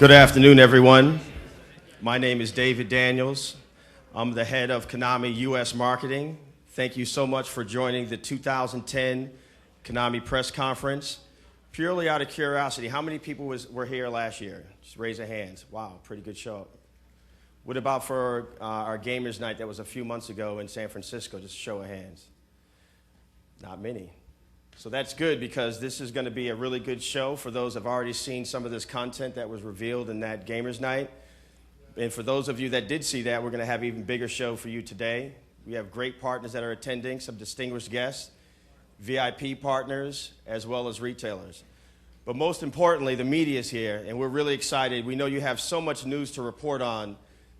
Good afternoon, everyone. My name is David Daniels. I'm the head of Konami US Marketing. Thank you so much for joining the 2010 Konami Press Conference. Purely out of curiosity, how many people were here last year? Just raise your hands. Wow, pretty good show. What about for our Gamers Night that was a few months ago in San Francisco? Just a show of hands. Not many. So that's good because this is going to be a really good show for those who have already seen some of this content that was revealed in that Gamers Night. And for those of you that did see that, we're going to have an even bigger show for you today. We have great partners that are attending, some distinguished guests, VIP partners, as well as retailers. But most importantly, the media is here, and we're really excited. We know you have so much news to report on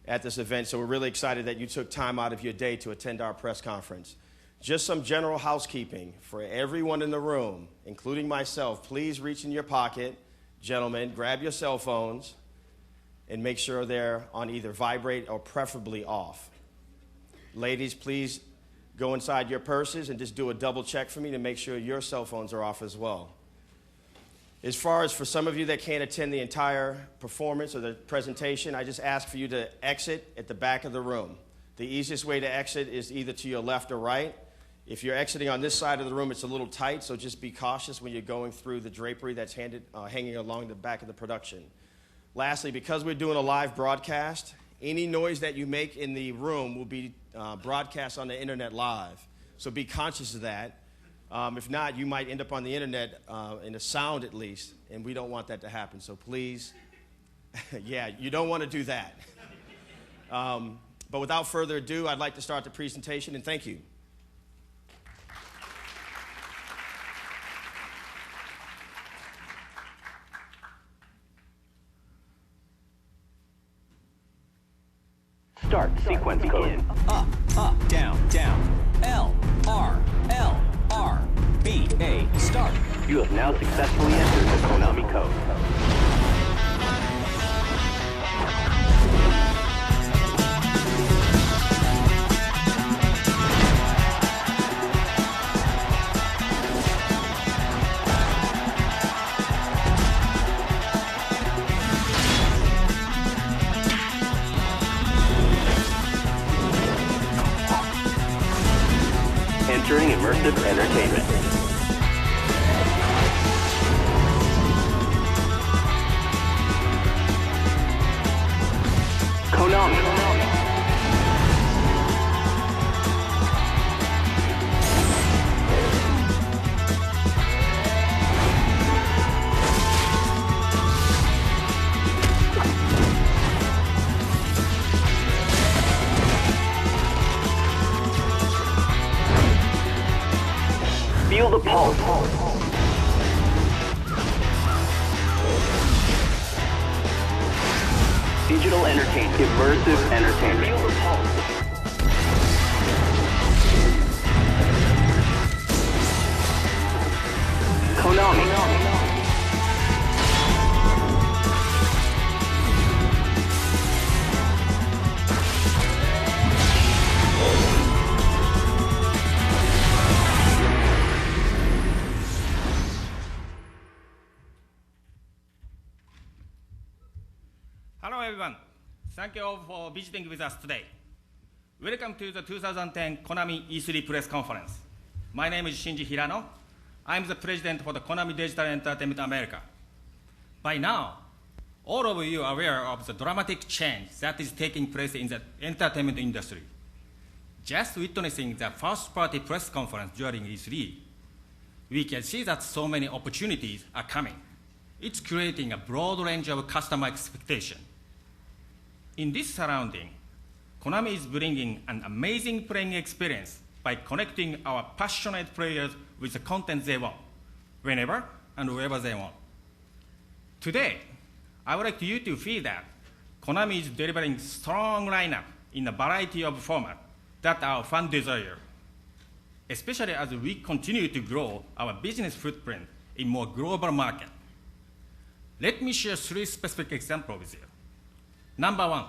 at this event, so we're really excited that you took time out of your day to attend our press conference. Just some general housekeeping for everyone in the room, including myself. Please reach in your pocket. Gentlemen, grab your cell phones and make sure they're on either vibrate or preferably off. Ladies, please go inside your purses and just do a double check for me to make sure your cell phones are off as well. As far as for some of you that can't attend the entire performance or the presentation, I just ask for you to exit at the back of the room. The easiest way to exit is either to your left or right. If you're exiting on this side of the room, it's a little tight, so just be cautious when you're going through the drapery that's hanging along the back of the production. Lastly, because we're doing a live broadcast, any noise that you make in the room will be broadcast on the internet live. So be conscious of that. If not, you might end up on the internet in a sound at least, and we don't want that to happen. So please, yeah, you don't want to do that. But without further ado, I'd like to start the presentation, and thank you. Start sequence code. Up, up, down, down. L, R, L, R, B, A, start. You have now successfully entered the Konami code. Entering immersive entertainment. Konami. Feel the pulse. Digital entertainment. Immersive entertainment. Feel the pulse. Konami. Hello everyone, thank you all for visiting with us today. Welcome to the 2010 Konami E3 press conference. My name is Shinji Hirano. I'm the president for the Konami Digital Entertainment America. By now, all of you are aware of the dramatic change that is taking place in the entertainment industry. Just witnessing the first-party press conference during E3, we can see that so many opportunities are coming. It's creating a broad range of customer expectation. In this surrounding, Konami is bringing an amazing playing experience by connecting our passionate players with the content they want, whenever and wherever they want. Today, I would like you to feel that Konami is delivering strong lineup in a variety of formats that our fans desire, especially as we continue to grow our business footprint in more global market. Let me share 3 specific examples with you. Number 1,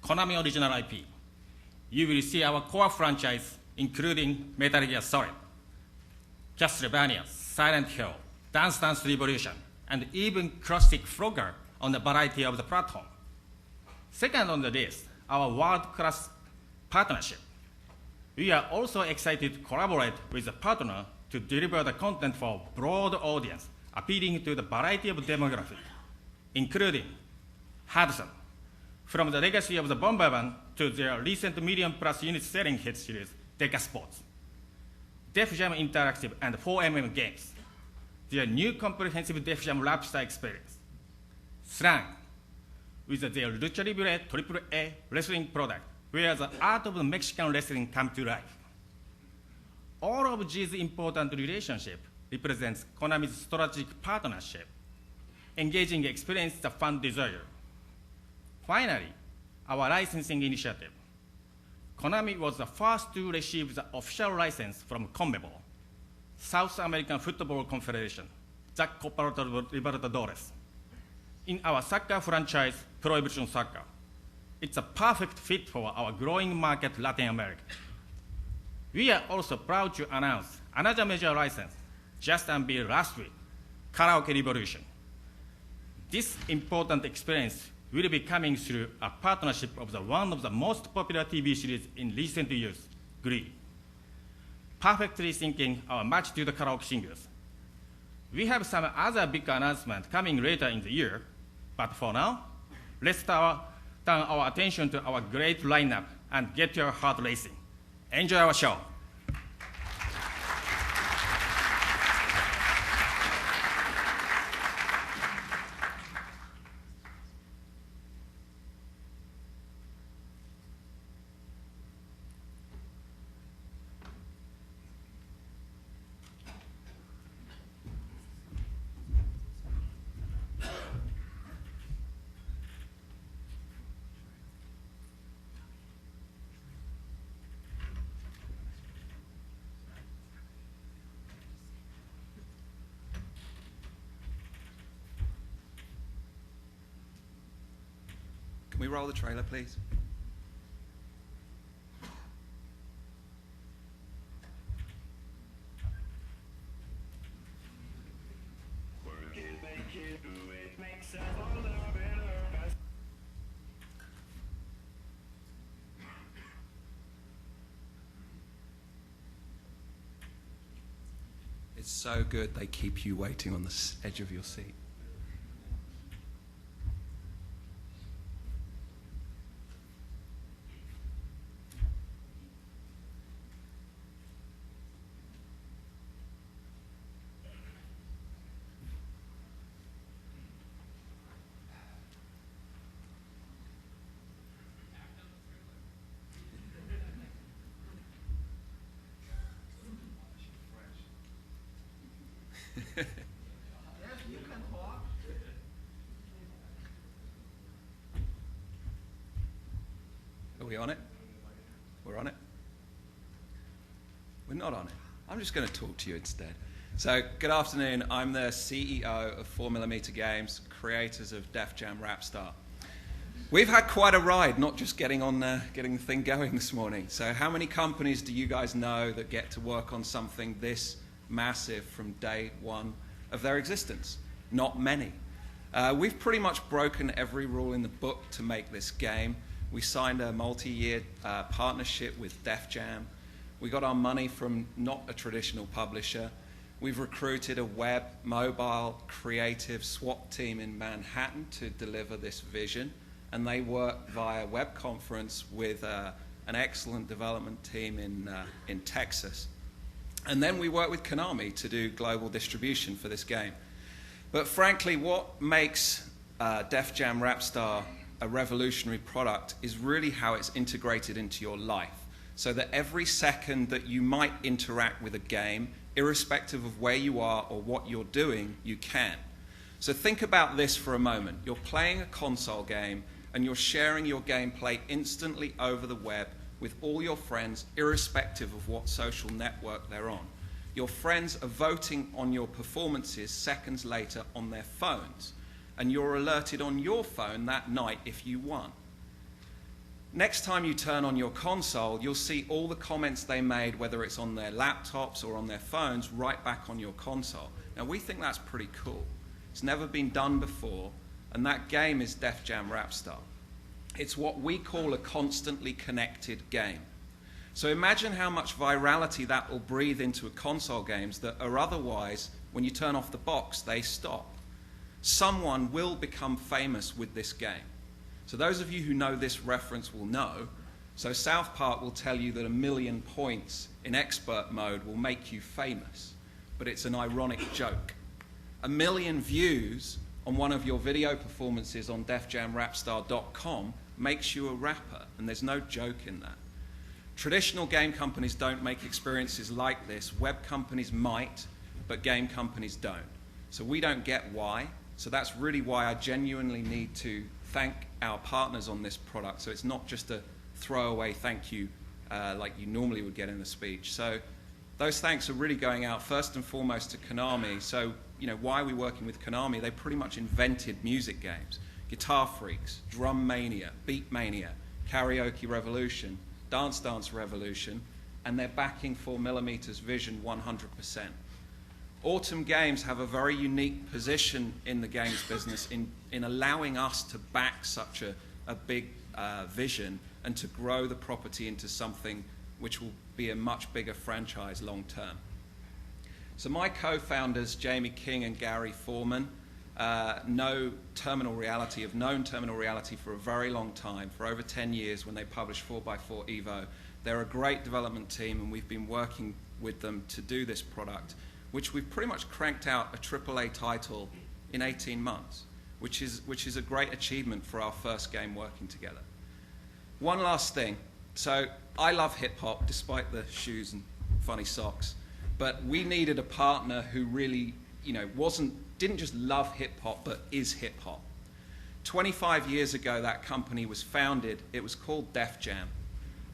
Konami original IP. You will see our core franchise, including Metal Gear Solid, Castlevania, Silent Hill, Dance Dance Revolution, and even classic Frogger on the variety of the platform. Second on the list, our world-class partnership. We are also excited to collaborate with a partner to deliver the content for a broad audience, appealing to the variety of demographics, including Hudson, from the legacy of the Bomberman to their recent million-plus unit selling hit series, Deca Sports, Def Jam Interactive and 4MM Games, their new comprehensive Def Jam Rapstar experience, Slang, with their Lucha Libre AAA wrestling product, where the art of Mexican wrestling comes to life. All of these important relationships represent Konami's strategic partnership, engaging experience the fan desire. Finally, our licensing initiative. Konami was the first to receive the official license from CONMEBOL, South American Football Confederation, the Copa Libertadores, in our soccer franchise, Pro Evolution Soccer. It's a perfect fit for our growing market, Latin America. We are also proud to announce another major license, just unveiled last week, Karaoke Revolution. This important experience will be coming through a partnership of one of the most popular TV series in recent years, Glee, perfectly syncing our match to the karaoke singers. We have some other big announcements coming later in the year, but for now, let's turn our attention to our great lineup and get your heart racing. Enjoy our show. Can we roll the trailer, please? It's so good they keep you waiting on the edge of your seat. Are we on it? We're on it? We're not on it. I'm just going to talk to you instead. So, good afternoon. I'm the CEO of 4mm Games, creators of Def Jam Rapstar. We've had quite a ride, not just getting the thing going this morning. So how many companies do you guys know that get to work on something this massive from day one of their existence? Not many. We've pretty much broken every rule in the book to make this game. We signed a multi-year partnership with Def Jam. We got our money from not a traditional publisher. We've recruited a web, mobile, creative SWAT team in Manhattan to deliver this vision. And they work via web conference with an excellent development team in Texas. And then we work with Konami to do global distribution for this game. But frankly, what makes Def Jam Rapstar a revolutionary product is really how it's integrated into your life. So that every second that you might interact with a game, irrespective of where you are or what you're doing, you can. So think about this for a moment. You're playing a console game and you're sharing your gameplay instantly over the web with all your friends, irrespective of what social network they're on. Your friends are voting on your performances seconds later on their phones, and you're alerted on your phone that night if you won. Next time you turn on your console, you'll see all the comments they made, whether it's on their laptops or on their phones, right back on your console. Now, we think that's pretty cool. It's never been done before. and that game is Def Jam Rap Star. It's what we call a constantly connected game. So imagine how much virality that will breathe into console games that are otherwise, when you turn off the box, they stop. Someone will become famous with this game. So those of you who know this reference will know. So South Park will tell you that 1 million points in expert mode will make you famous, but it's an ironic joke. 1 million views on one of your video performances on defjamrapstar.com makes you a rapper, and there's no joke in that. Traditional game companies don't make experiences like this. Web companies might, but game companies don't. So we don't get why. So that's really why I genuinely need to thank our partners on this product. So it's not just a throwaway thank you like you normally would get in a speech. So those thanks are really going out first and foremost to Konami. So, you know, why are we working with Konami? They pretty much invented music games. Guitar Freaks, Drum Mania, Beat Mania, Karaoke Revolution, Dance Dance Revolution, and they're backing 4mm's vision 100%. Autumn Games have a very unique position in the games business in allowing us to back such a big vision and to grow the property into something which will be a much bigger franchise long term. So my co-founders, Jamie King and Gary Foreman, know Terminal Reality, have known Terminal Reality for a very long time, for over 10 years when they published 4x4 Evo. They're a great development team, and we've been working with them to do this product, which we've pretty much cranked out a AAA title in 18 months, which is a great achievement for our first game working together. One last thing. So I love hip-hop, despite the shoes and funny socks, but we needed a partner who really, you know, didn't just love hip-hop, but is hip-hop. 25 years ago, that company was founded. It was called Def Jam.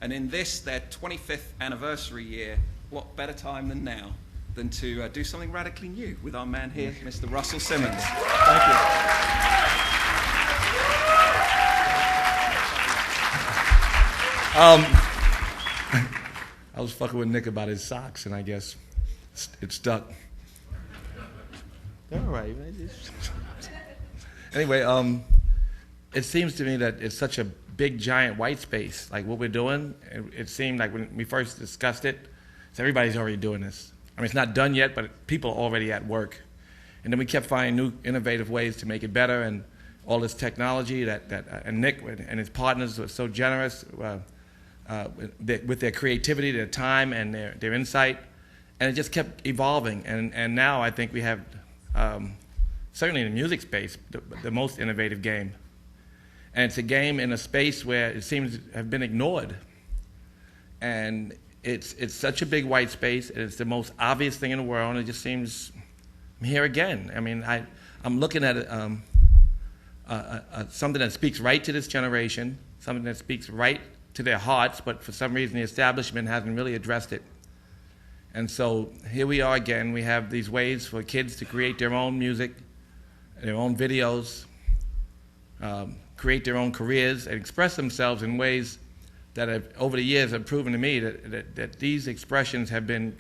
And in this, their 25th anniversary year, what better time than now than to do something radically new with our man here, Mr. Russell Simmons. Thank you. I was fucking with Nick about his socks, and I guess it stuck. All right, man. Anyway, it seems to me that it's such a big, giant white space. Like what we're doing, it seemed like when we first discussed it, so everybody's already doing this. I mean, it's not done yet, but people are already at work. And then we kept finding new, innovative ways to make it better, and all this technology and Nick and his partners were so generous with their creativity, their time, and their insight, and it just kept evolving. And now I think we have, certainly in the music space, the most innovative game. And it's a game in a space where it seems to have been ignored. And it's such a big white space, and it's the most obvious thing in the world, and it just seems, I'm here again. I mean, I'm looking at something that speaks right to this generation, something that speaks right to their hearts, but for some reason the establishment hasn't really addressed it. And so here we are again. We have these ways for kids to create their own music, their own videos, create their own careers, and express themselves in ways that have, over the years, have proven to me that these expressions have been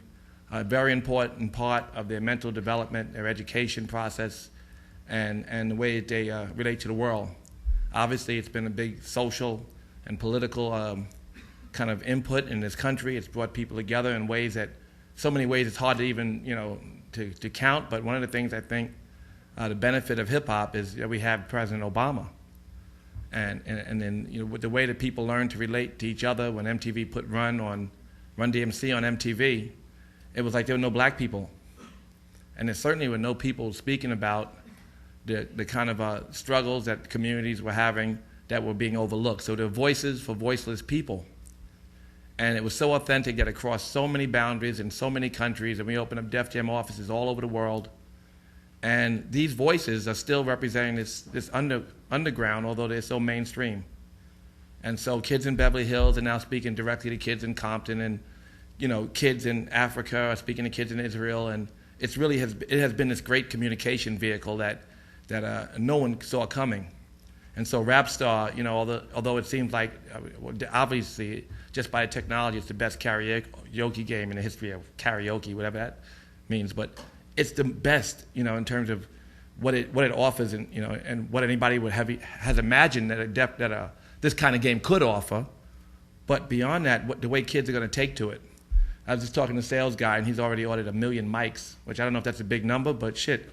a very important part of their mental development, their education process, and the way that they relate to the world. Obviously, it's been a big social and political kind of input in this country. It's brought people together in ways that, so many ways it's hard to even, to count. But one of the things I think the benefit of hip hop is that we have President Obama. And then with the way that people learn to relate to each other when MTV put Run DMC on MTV, it was like there were no black people. And there certainly were no people speaking about the kind of struggles that communities were having that were being overlooked. So there were voices for voiceless people. And it was so authentic that across so many boundaries in so many countries, and we opened up Def Jam offices all over the world. And these voices are still representing this underground, although they're so mainstream. And so kids in Beverly Hills are now speaking directly to kids in Compton, and kids in Africa are speaking to kids in Israel. And it has been this great communication vehicle that no one saw coming. And so Rapstar, although it seems like, obviously, just by technology, it's the best karaoke game in the history of karaoke, whatever that means. But it's the best, in terms of what it offers, and and what anybody has imagined that this kind of game could offer. But beyond that, the way kids are going to take to it. I was just talking to a sales guy, and he's already ordered 1 million mics, which I don't know if that's a big number, but shit.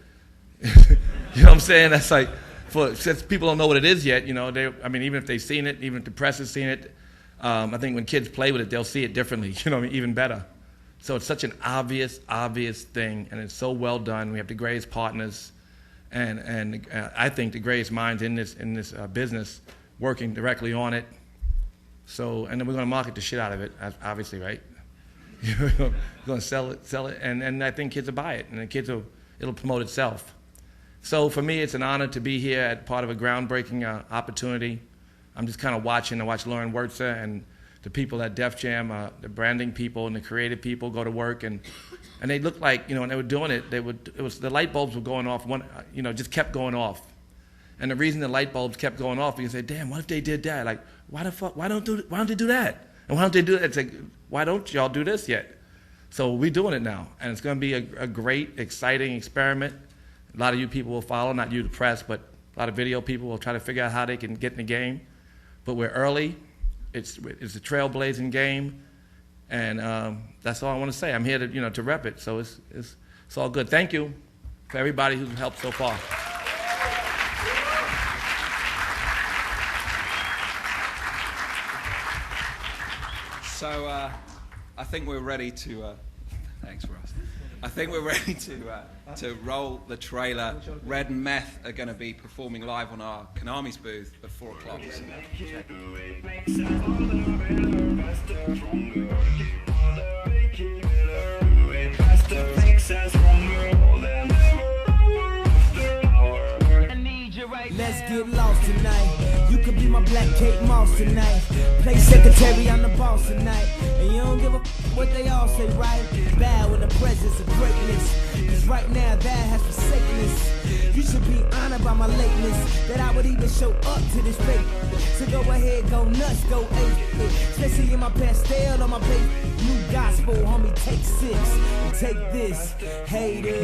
You know what I'm saying? That's like, since people don't know what it is yet, even if they've seen it, even if the press has seen it, I think when kids play with it, they'll see it differently, even better. So it's such an obvious thing, and it's so well done. We have the greatest partners, and I think the greatest minds in this business working directly on it. So, and then we're going to market the shit out of it, obviously, right? We're going to sell it, and I think kids will buy it, and it'll promote itself. So for me, it's an honor to be here at part of a groundbreaking opportunity. I'm just kind of watching. I watch Lauren Wurtzer and the people at Def Jam, the branding people and the creative people go to work, and they looked like, when they were doing it, the light bulbs were going off, just kept going off. And the reason the light bulbs kept going off, because they said, damn, what if they did that? Like, why don't they do that? And why don't they do that? It's like, why don't y'all do this yet? So we're doing it now, and it's going to be a great, exciting experiment. A lot of you people will follow, not you, the press, but a lot of video people will try to figure out how they can get in the game. But we're early. It's a trailblazing game, and that's all I want to say. I'm here to rep it, so it's all good. Thank you for everybody who's helped so far. So I think we're ready to. Thanks, Ross. I think we're ready to roll the trailer. Red and Meth are going to be performing live on our Konami's booth at 4 o'clock. So let's get lost tonight. You could be my black Kate Moss tonight. Play secretary, I'm the boss tonight. And you don't give a what they all say, right? Bad with the presence of greatness. Cause right now that has forsaken us. You should be honored by my lateness, that I would even show up to this fate. So go ahead, go nuts, go ape. Especially in my pastel on my page. New gospel, homie, take 6 and take this. Haters.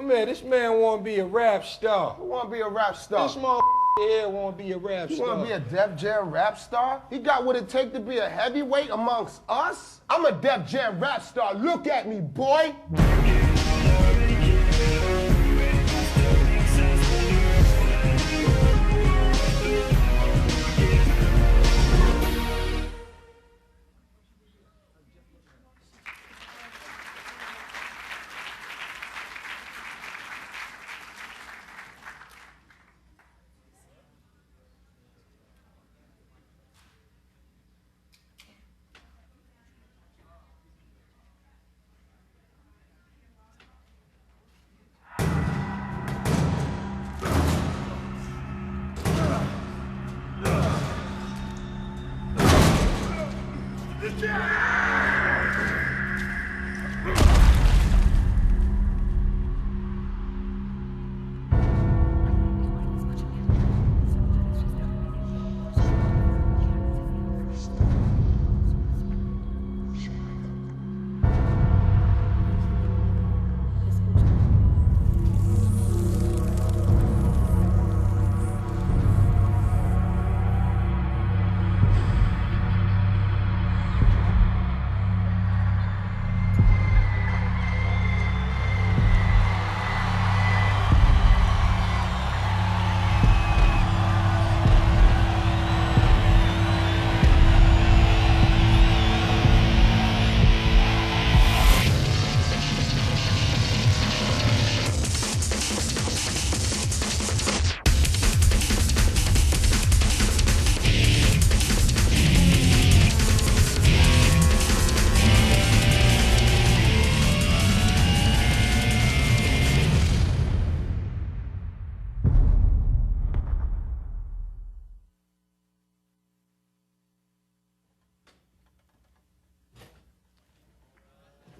Man, this man want to be a rap star. Who want to be a rap star? This motherfucker here want to be a rap star. You want to be a Def Jam rap star? He got what it takes to be a heavyweight amongst us? I'm a Def Jam rap star. Look at me, boy.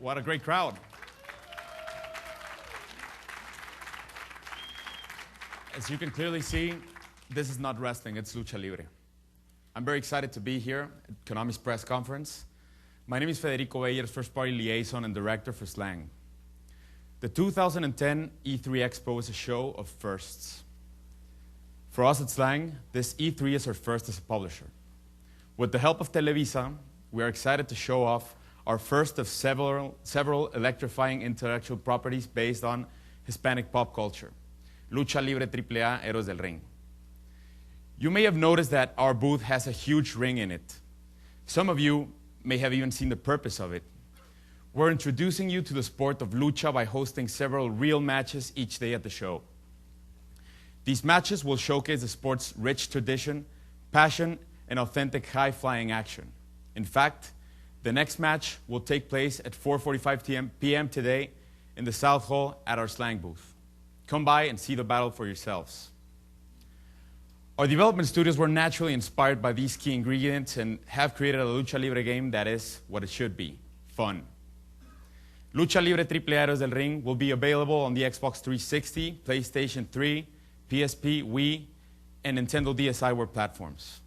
What a great crowd. As you can clearly see, this is not wrestling, it's lucha libre. I'm very excited to be here at Konami's press conference. My name is Federico Beyers, first party liaison and director for Slang. The 2010 E3 Expo is a show of firsts. For us at Slang, this E3 is our first as a publisher. With the help of Televisa, we are excited to show off our first of several electrifying intellectual properties based on Hispanic pop culture. Lucha Libre AAA Héroes del Ring. You may have noticed that our booth has a huge ring in it. Some of you may have even seen the purpose of it. We're introducing you to the sport of lucha by hosting several real matches each day at the show. These matches will showcase the sport's rich tradition, passion, and authentic high-flying action. In fact, the next match will take place at 4:45 p.m. today in the South Hall at our Slang booth. Come by and see the battle for yourselves. Our development studios were naturally inspired by these key ingredients and have created a Lucha Libre game that is what it should be, fun. Lucha Libre AAA Héroes del Ring will be available on the Xbox 360, PlayStation 3, PSP, Wii, and Nintendo DSiWare platforms.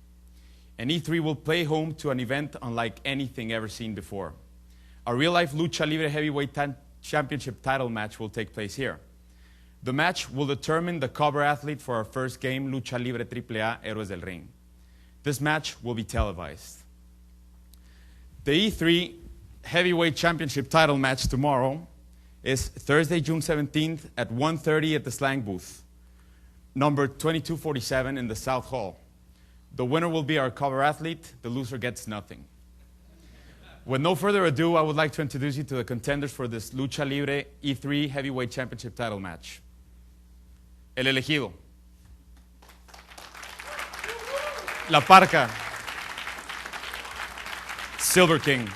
And E3 will play home to an event unlike anything ever seen before. A real-life Lucha Libre Heavyweight Championship title match will take place here. The match will determine the cover athlete for our first game, Lucha Libre AAA Héroes del Ring. This match will be televised. The E3 Heavyweight Championship title match tomorrow is Thursday, June 17th at 1:30 at the Slang booth, number 2247 in the South Hall. The winner will be our cover athlete. The loser gets nothing. With no further ado, I would like to introduce you to the contenders for this Lucha Libre E3 Heavyweight Championship title match. El Elegido. La Parca. Silver King.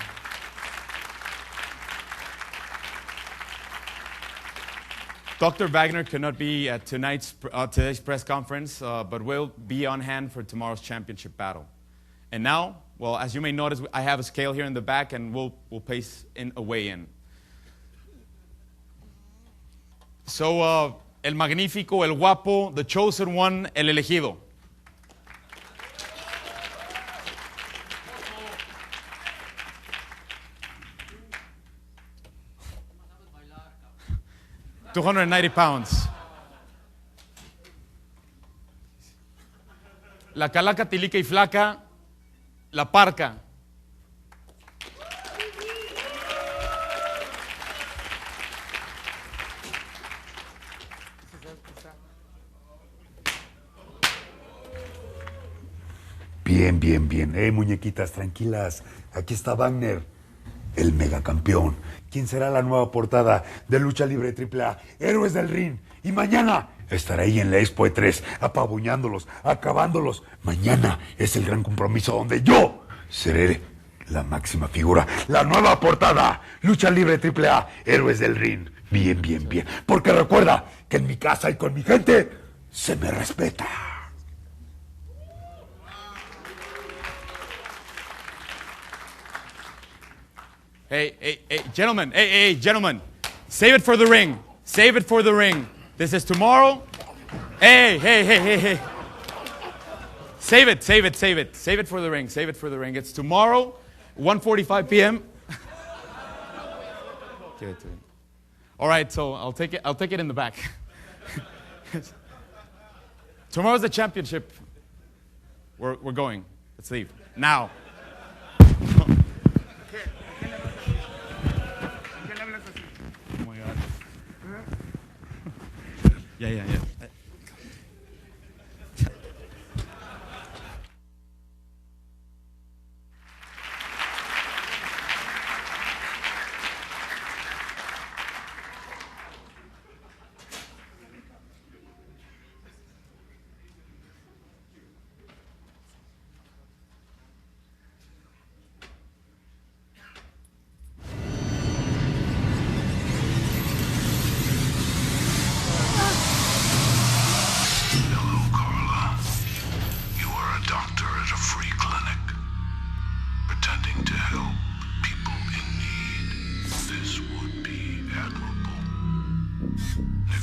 Dr. Wagner cannot be at today's press conference, but will be on hand for tomorrow's championship battle. And now, well, as you may notice, I have a scale here in the back, and we'll place a weigh-in. So, El Magnífico, El Guapo, the Chosen One, El Elegido. $290 pounds. La Calaca, Tilica y Flaca, La Parca. Bien, bien, bien. Muñequitas, tranquilas. Aquí está Wagner, el megacampeón. ¿Quién será la nueva portada de Lucha Libre AAA Héroes del Ring? Y mañana estaré ahí en la Expo E3, apabuñándolos, acabándolos. Mañana es el gran compromiso donde yo seré la máxima figura. La nueva portada, Lucha Libre AAA Héroes del Ring. Bien, bien, bien. Porque recuerda que en mi casa y con mi gente se me respeta. Hey, gentlemen, save it for the ring. Save it for the ring. This is tomorrow. Hey. Save it. Save it for the ring. Save it for the ring. It's tomorrow, 1:45 p.m. Give it to me. All right, so I'll take it in the back. Tomorrow's the championship. We're going. Let's leave. Now. Yeah.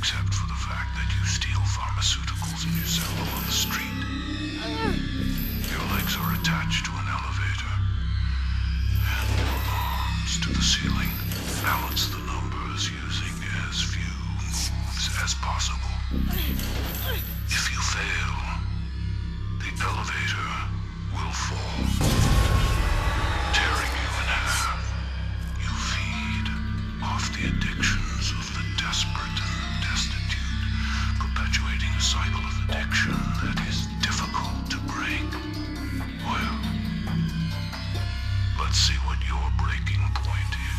except for the fact that you steal pharmaceuticals and you sell them on the street. Your legs are attached to an elevator, and your arms to the ceiling. Balance the numbers using as few moves as possible. If you fail, the elevator will fall, tearing you in half. You feed off the addictions of the desperate and destitute, perpetuating a cycle of addiction that is difficult to break. Well, let's see what your breaking point is.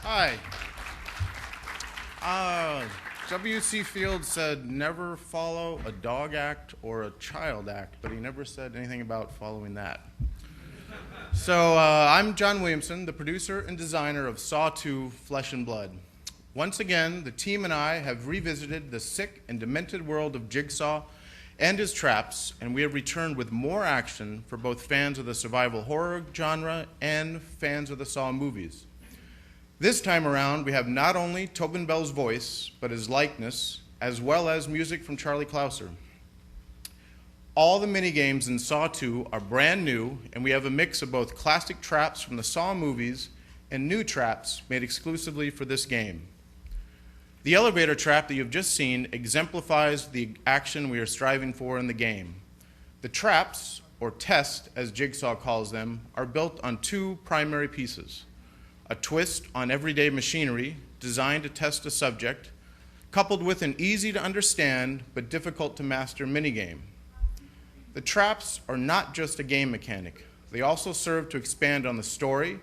Hi. W.C. Fields said never follow a dog act or a child act, but he never said anything about following that. So I'm John Williamson, the producer and designer of Saw 2: Flesh and Blood. Once again, the team and I have revisited the sick and demented world of Jigsaw and his traps, and we have returned with more action for both fans of the survival horror genre and fans of the Saw movies. This time around, we have not only Tobin Bell's voice, but his likeness, as well as music from Charlie Clouser. All the minigames in Saw 2 are brand new, and we have a mix of both classic traps from the Saw movies and new traps made exclusively for this game. The elevator trap that you've just seen exemplifies the action we are striving for in the game. The traps, or tests as Jigsaw calls them, are built on two primary pieces: a twist on everyday machinery designed to test a subject, coupled with an easy to understand but difficult to master minigame. The traps are not just a game mechanic. They also serve to expand on the story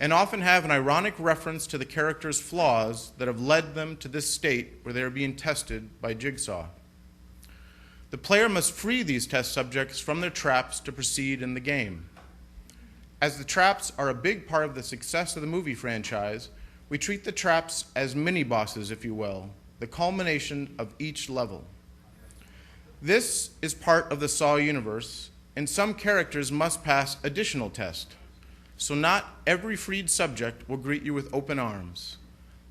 and often have an ironic reference to the characters' flaws that have led them to this state where they are being tested by Jigsaw. The player must free these test subjects from their traps to proceed in the game. As the traps are a big part of the success of the movie franchise, we treat the traps as mini-bosses, if you will, the culmination of each level. This is part of the Saw universe, and some characters must pass additional tests. So not every freed subject will greet you with open arms,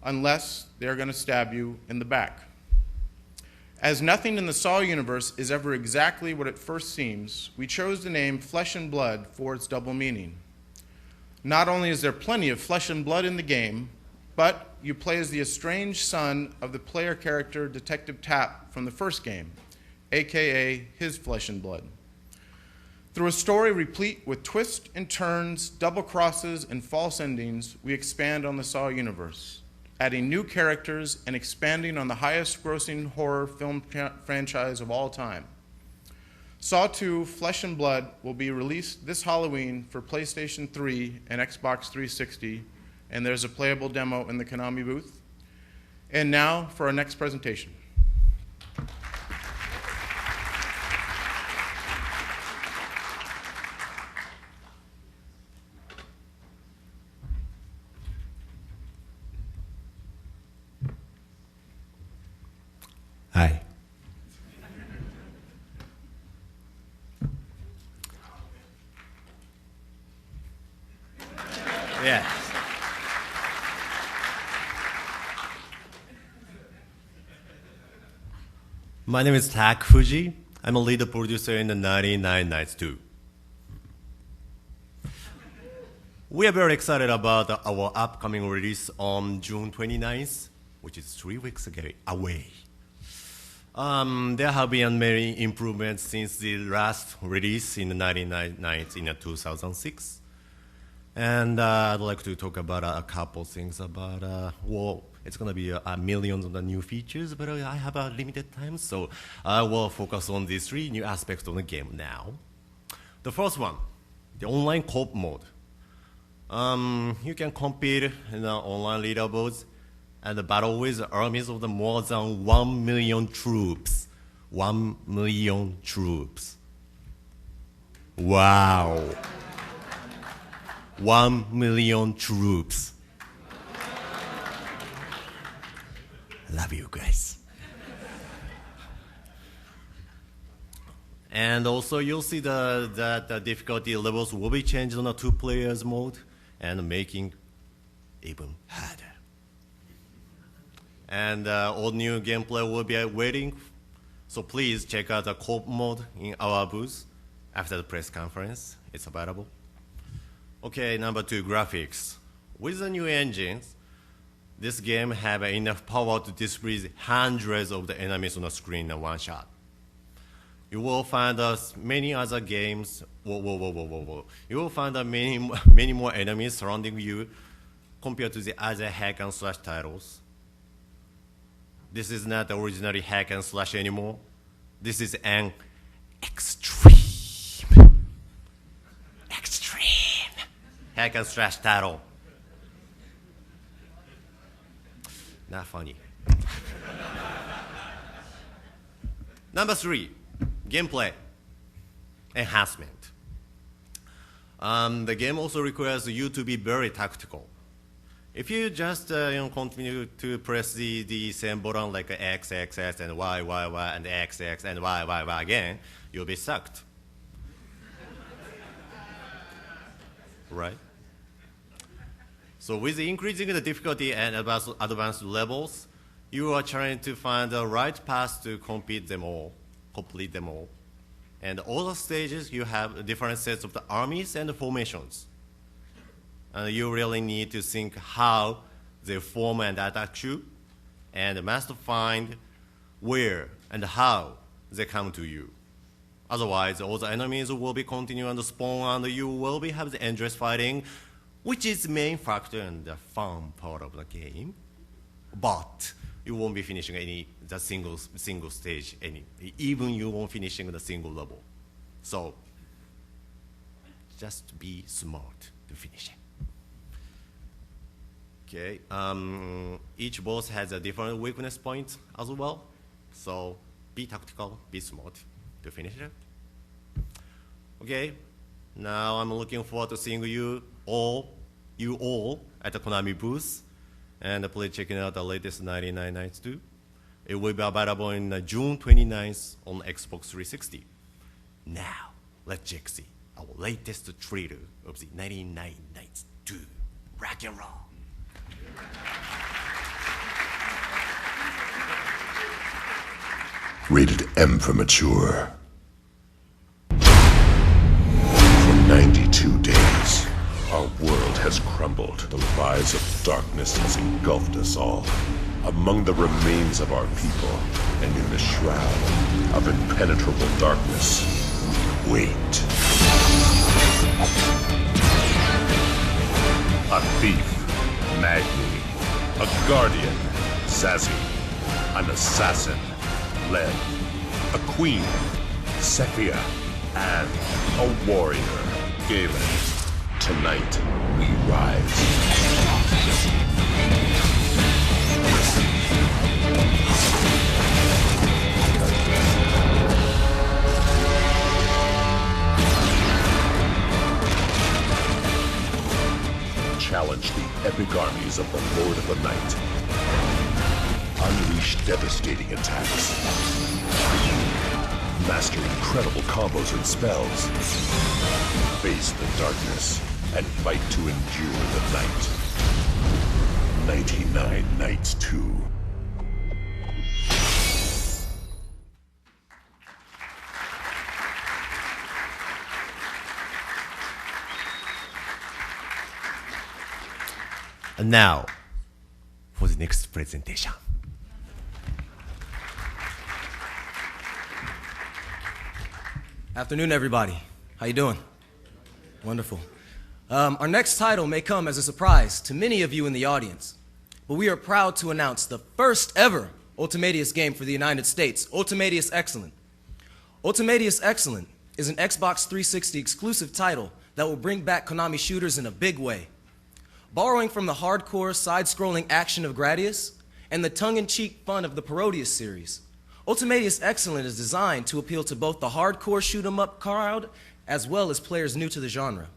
unless they're going to stab you in the back. As nothing in the Saw universe is ever exactly what it first seems, we chose the name Flesh and Blood for its double meaning. Not only is there plenty of flesh and blood in the game, but you play as the estranged son of the player character Detective Tapp from the first game, aka his flesh and blood. Through a story replete with twists and turns, double crosses, and false endings, we expand on the Saw universe, adding new characters and expanding on the highest grossing horror film franchise of all time. Saw 2: Flesh and Blood will be released this Halloween for PlayStation 3 and Xbox 360, and there's a playable demo in the Konami booth. And now for our next presentation. Hi. Yes. My name is Tak Fuji. I'm a lead producer in the 99 Nights 2. We are very excited about our upcoming release on June 29th, which is 3 weeks away. There have been many improvements since the last release in the 99 Nights in 2006. And I'd like to talk about a couple things about, well, it's going to be millions of the new features, but I have a limited time, so I will focus on these three new aspects of the game now. The first one, the online co-op mode. You can compete in the online leaderboards and battle with armies of the more than 1 million troops. 1 million troops. Wow. 1 million troops. Love you guys. And also you'll see that the difficulty levels will be changed on a 2 players mode and making even harder. And all new gameplay will be waiting. So please check out the co-op mode in our booth after the press conference. It's available. Okay, number 2, graphics. With the new engines, this game have enough power to display hundreds of the enemies on the screen in one shot. You will find many other games. You will find many more enemies surrounding you compared to the other hack and slash titles. This is not originally hack and slash anymore. This is an extreme hack and slash title. Not funny. Number 3, gameplay enhancement. The game also requires you to be very tactical. If you just continue to press the same button like X, X, X, and Y, Y, Y, and X, X, and Y, Y, Y again, you'll be sucked. Right? So with the increasing the difficulty and advanced levels, you are trying to find the right path to complete them all. And all the stages, you have different sets of the armies and the formations. And you really need to think how they form and attack you, and must find where and how they come to you. Otherwise, all the enemies will be continuing to spawn, and you will be have the endless fighting, which is the main factor and the fun part of the game. But you won't be finishing the single stage, even you won't finishing the single level. So just be smart to finish it. Okay, each boss has a different weakness point as well. So be tactical, be smart to finish it. Okay, now I'm looking forward to seeing you all at the Konami booth. And please check out the latest 99 Nights 2. It will be available in June 29th on Xbox 360. Now, let's check see our latest trailer of the 99 Nights 2. Rock and roll. Rated M for mature. For 92 days, our world has crumbled. The rise of darkness has engulfed us all. Among the remains of our people, and in the shroud of impenetrable darkness, we wait. A thief, Magni. A guardian, Zazie. An assassin, Lev. A queen, Sephia. And a warrior, Galen. Tonight, we rise. Challenge the epic armies of the Lord of the Night. Unleash devastating attacks. Master incredible combos and spells. Face the darkness and fight to endure the night. 99 Nights 2. And now, for the next presentation. Afternoon, everybody. How you doing? Wonderful. Our next title may come as a surprise to many of you in the audience, but we are proud to announce the first ever Ultimatius game for the United States, Ultimatius Excellent. Ultimatius Excellent is an Xbox 360 exclusive title that will bring back Konami shooters in a big way. Borrowing from the hardcore, side-scrolling action of Gradius and the tongue-in-cheek fun of the Parodius series, Ultimatius Excellent is designed to appeal to both the hardcore shoot-'em-up crowd as well as players new to the genre.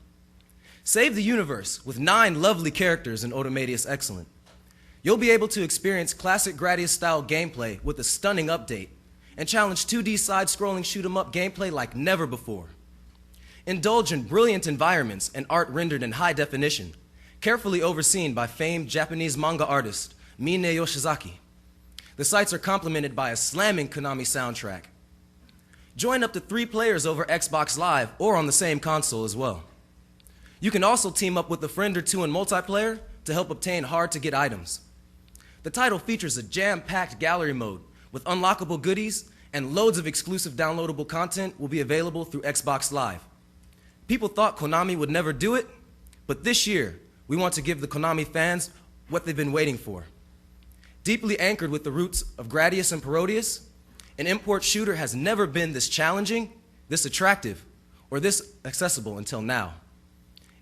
Save the universe with 9 lovely characters in Automedius Excellent. You'll be able to experience classic Gradius-style gameplay with a stunning update and challenge 2D side-scrolling shoot-'em-up gameplay like never before. Indulge in brilliant environments and art rendered in high definition, carefully overseen by famed Japanese manga artist Mine Yoshizaki. The sights are complemented by a slamming Konami soundtrack. Join up to 3 players over Xbox Live or on the same console as well. You can also team up with a friend or 2 in multiplayer to help obtain hard-to-get items. The title features a jam-packed gallery mode with unlockable goodies, and loads of exclusive downloadable content will be available through Xbox Live. People thought Konami would never do it, but this year, we want to give the Konami fans what they've been waiting for. Deeply anchored with the roots of Gradius and Parodius, an import shooter has never been this challenging, this attractive, or this accessible until now.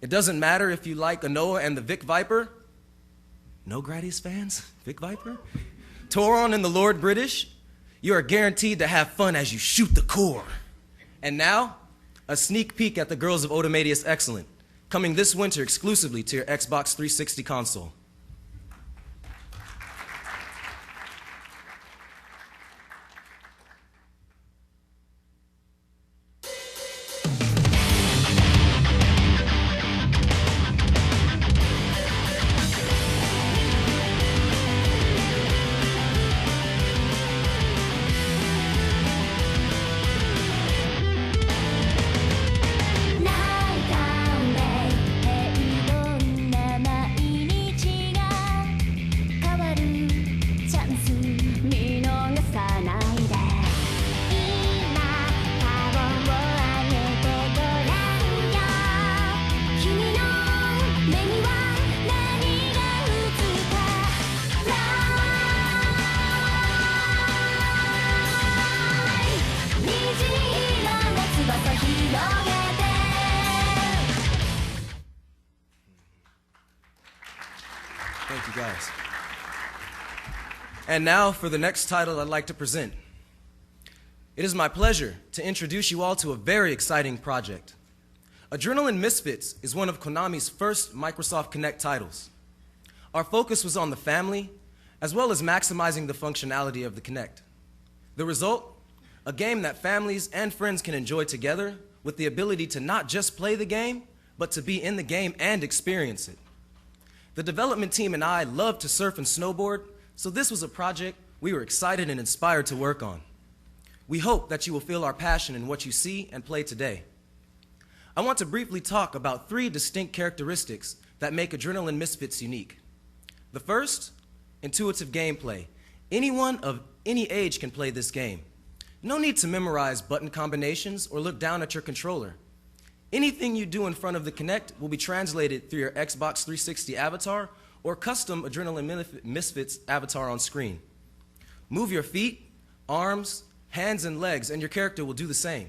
It doesn't matter if you like Anoa and the Vic Viper. No Gradius fans? Vic Viper? Tauron and the Lord British? You are guaranteed to have fun as you shoot the core. And now, a sneak peek at the girls of Automedius Excellent, coming this winter exclusively to your Xbox 360 console. Thank you, guys. And now for the next title I'd like to present. It is my pleasure to introduce you all to a very exciting project. Adrenaline Misfits is one of Konami's first Microsoft Connect titles. Our focus was on the family, as well as maximizing the functionality of the Connect. The result? A game that families and friends can enjoy together with the ability to not just play the game, but to be in the game and experience it. The development team and I love to surf and snowboard, so this was a project we were excited and inspired to work on. We hope that you will feel our passion in what you see and play today. I want to briefly talk about 3 distinct characteristics that make Adrenaline Misfits unique. The first, intuitive gameplay. Anyone of any age can play this game. No need to memorize button combinations or look down at your controller. Anything you do in front of the Kinect will be translated through your Xbox 360 avatar or custom Adrenaline Misfits avatar on screen. Move your feet, arms, hands, and legs, and your character will do the same.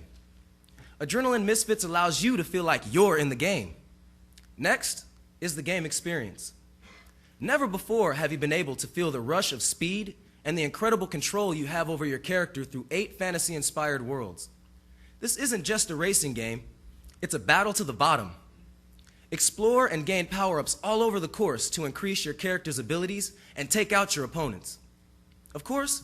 Adrenaline Misfits allows you to feel like you're in the game. Next is the game experience. Never before have you been able to feel the rush of speed and the incredible control you have over your character through 8 fantasy-inspired worlds. This isn't just a racing game, it's a battle to the bottom. Explore and gain power-ups all over the course to increase your character's abilities and take out your opponents. Of course,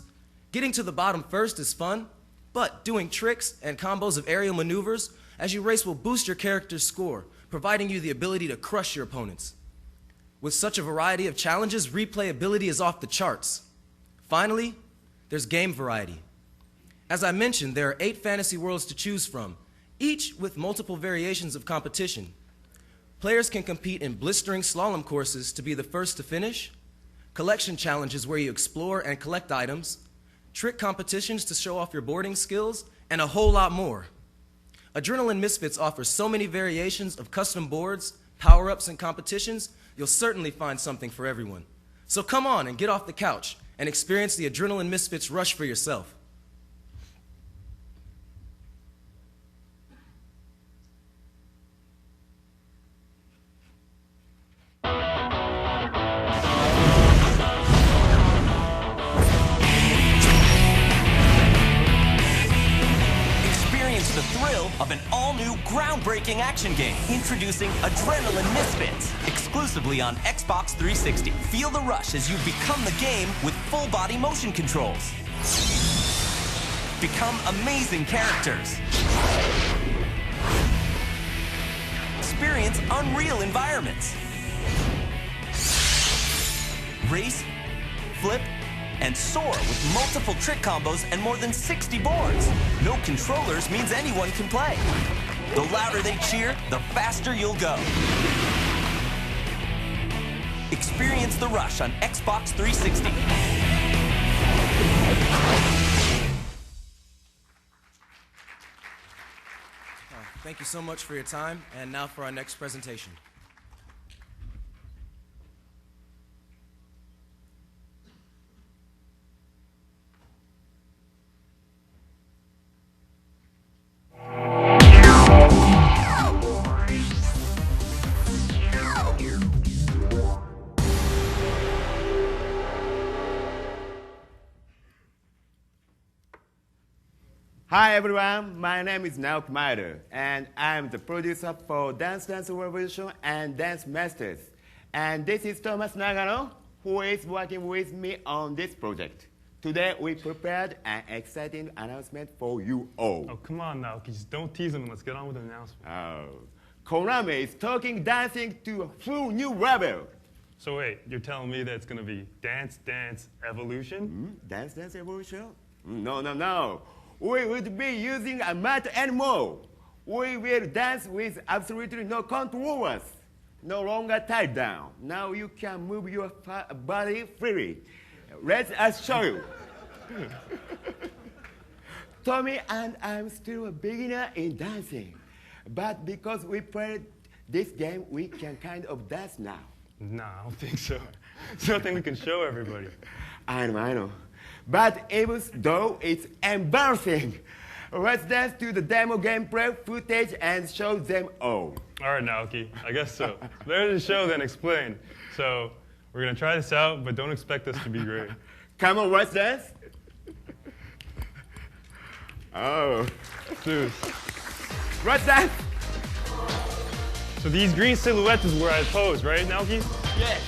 getting to the bottom first is fun, but doing tricks and combos of aerial maneuvers as you race will boost your character's score, providing you the ability to crush your opponents. With such a variety of challenges, replayability is off the charts. Finally, there's game variety. As I mentioned, there are 8 fantasy worlds to choose from, each with multiple variations of competition. Players can compete in blistering slalom courses to be the first to finish, collection challenges where you explore and collect items, trick competitions to show off your boarding skills, and a whole lot more. Adrenaline Misfits offers so many variations of custom boards, power-ups, and competitions, you'll certainly find something for everyone. So come on and get off the couch and experience the Adrenaline Misfits rush for yourself. Experience the thrill of an all-new, groundbreaking breathtaking action game. Introducing Adrenaline Misfits, exclusively on Xbox 360. Feel the rush as you become the game with full-body motion controls. Become amazing characters. Experience unreal environments. Race, flip, and soar with multiple trick combos and more than 60 boards. No controllers means anyone can play. The louder they cheer, the faster you'll go. Experience the rush on Xbox 360. Thank you so much for your time, and now for our next presentation. Hi everyone, my name is Naoki Maeda, and I'm the producer for Dance Dance Revolution and Dance Masters. And this is Thomas Nagano, who is working with me on this project. Today we prepared an exciting announcement for you all. Oh, come on, Naoki, just don't tease him and let's get on with the announcement. Oh, Konami is taking dancing to a full new level. So wait, you're telling me that it's going to be Dance Dance Evolution? Dance Dance Evolution? No. We would be using a mat and more. We will dance with absolutely no controllers. No longer tied down. Now you can move your body freely. Let us show you. Tommy and I'm still a beginner in dancing. But because we played this game, we can kind of dance now. Nah, I don't think so. There's nothing we can show everybody. I know. But even though it's embarrassing, let's dance to the demo gameplay footage and show them all. All right, Naoki, I guess so. Better to show than explain. So we're going to try this out, but don't expect us to be great. Come on, let's dance. Oh. Dude. Let's dance. So these green silhouettes is where I pose, right, Naoki? Yeah.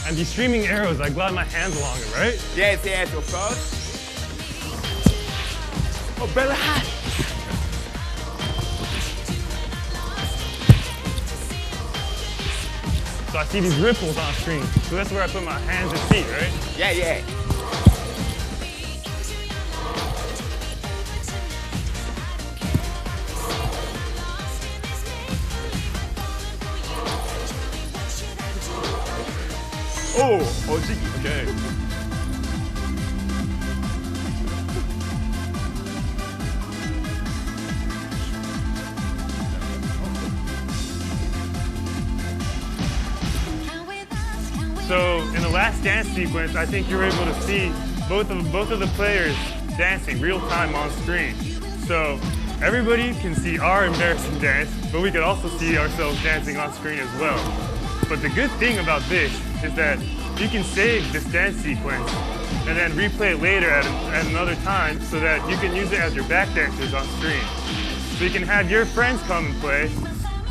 And these streaming arrows, I glide my hands along them, right? Yes, of course. Oh, belly hot. So I see these ripples on screen. So that's where I put my hands and feet, right? Yeah. Oh, ojiki. Okay. So in the last dance sequence, I think you were able to see both of the players dancing real time on screen. So everybody can see our embarrassing dance, but we could also see ourselves dancing on screen as well. But the good thing about this is that you can save this dance sequence and then replay it later at another time so that you can use it as your back dancers on screen. So you can have your friends come and play,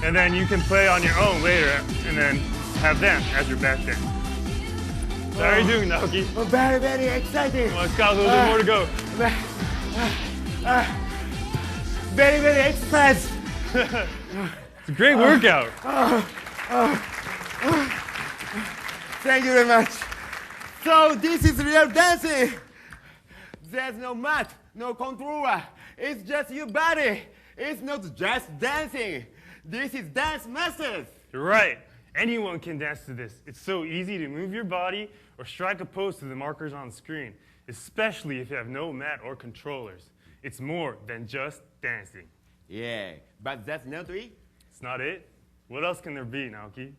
and then you can play on your own later and then have them as your back dancers. So how are you doing, Naoki? Oh, very, very exciting. Well, it's got a little bit more to go. Very, very excited. It's a great workout. Thank you very much. So this is real dancing. There's no mat, no controller. It's just your body. It's not just dancing. This is Dance Masters. You're right. Anyone can dance to this. It's so easy to move your body or strike a pose to the markers on the screen, especially if you have no mat or controllers. It's more than just dancing. Yeah, but that's not it. It's not it? What else can there be, Naoki?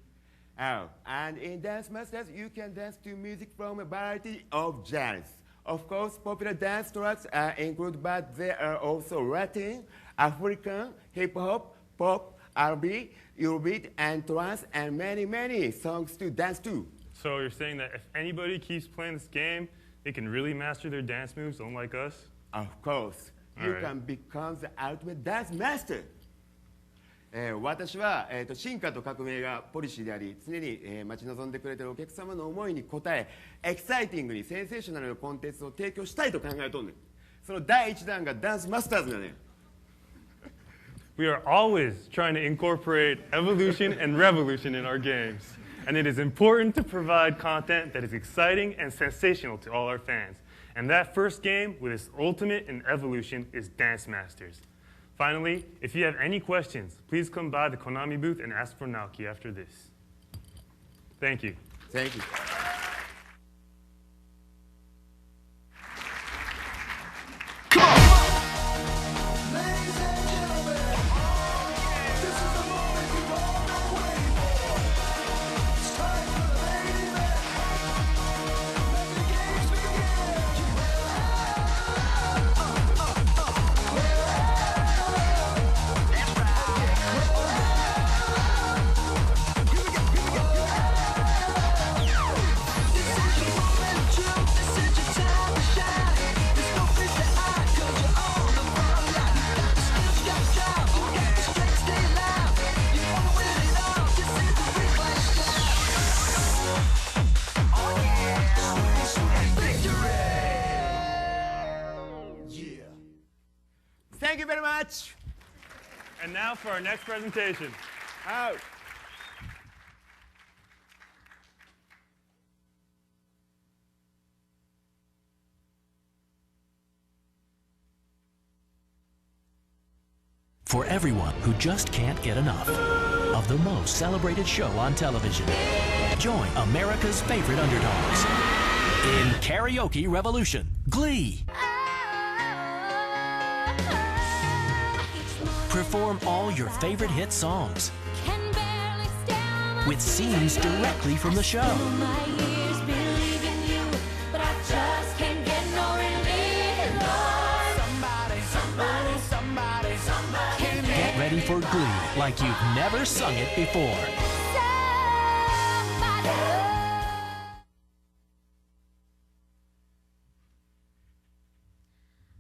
Oh, and in Dance Masters, you can dance to music from a variety of genres. Of course, popular dance tracks are included, but there are also Latin, African, hip-hop, pop, R&B, Eurobeat, and trance, and many, many songs to dance to. So you're saying that if anybody keeps playing this game, they can really master their dance moves, unlike us? Of course. you Alright. can become the ultimate dance master. 私は、進化と革命がポリシーであり、常に、待ち望んでくれているお客様の思いに応え、エキサイティングにセンセーショナルなコンテンツを提供したいと考えとんねん。その第一弾がダンスマスターズだね。We are always trying to incorporate evolution and revolution in our games. And it is important to provide content that is exciting and sensational to all our fans. And that first game with its ultimate in evolution is Dance Masters. Finally, if you have any questions, please come by the Konami booth and ask for Naoki after this. Thank you. Thank you. Thank you very much. And now for our next presentation. Out. For everyone who just can't get enough of the most celebrated show on television, join America's favorite underdogs in Karaoke Revolution, Glee. Perform all your favorite hit songs with scenes directly from the show. Get ready for Glee like you've never sung it before.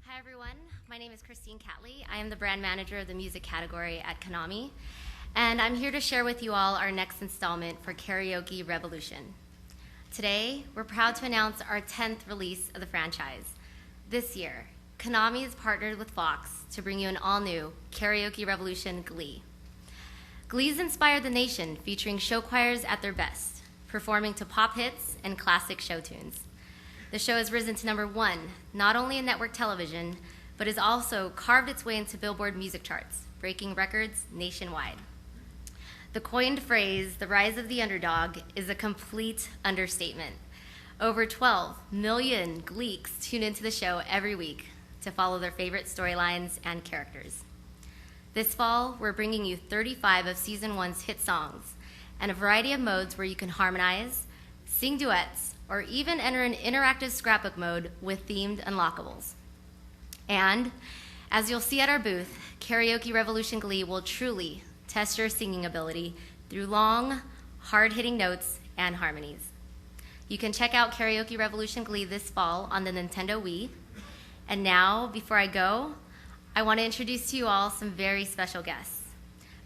Hi everyone, my name is Christine Catley. I am the brand manager of the music category at Konami, and I'm here to share with you all our next installment for Karaoke Revolution. Today, we're proud to announce our 10th release of the franchise. This year, Konami has partnered with Fox to bring you an all-new Karaoke Revolution Glee. Glee's inspired the nation, featuring show choirs at their best, performing to pop hits and classic show tunes. The show has risen to #1, not only in network television, but has also carved its way into Billboard music charts, breaking records nationwide. The coined phrase, the rise of the underdog, is a complete understatement. Over 12 million Gleeks tune into the show every week to follow their favorite storylines and characters. This fall, we're bringing you 35 of Season 1's hit songs and a variety of modes where you can harmonize, sing duets, or even enter an interactive scrapbook mode with themed unlockables. And, as you'll see at our booth, Karaoke Revolution Glee will truly test your singing ability through long, hard-hitting notes and harmonies. You can check out Karaoke Revolution Glee this fall on the Nintendo Wii. And now, before I go, I want to introduce to you all some very special guests.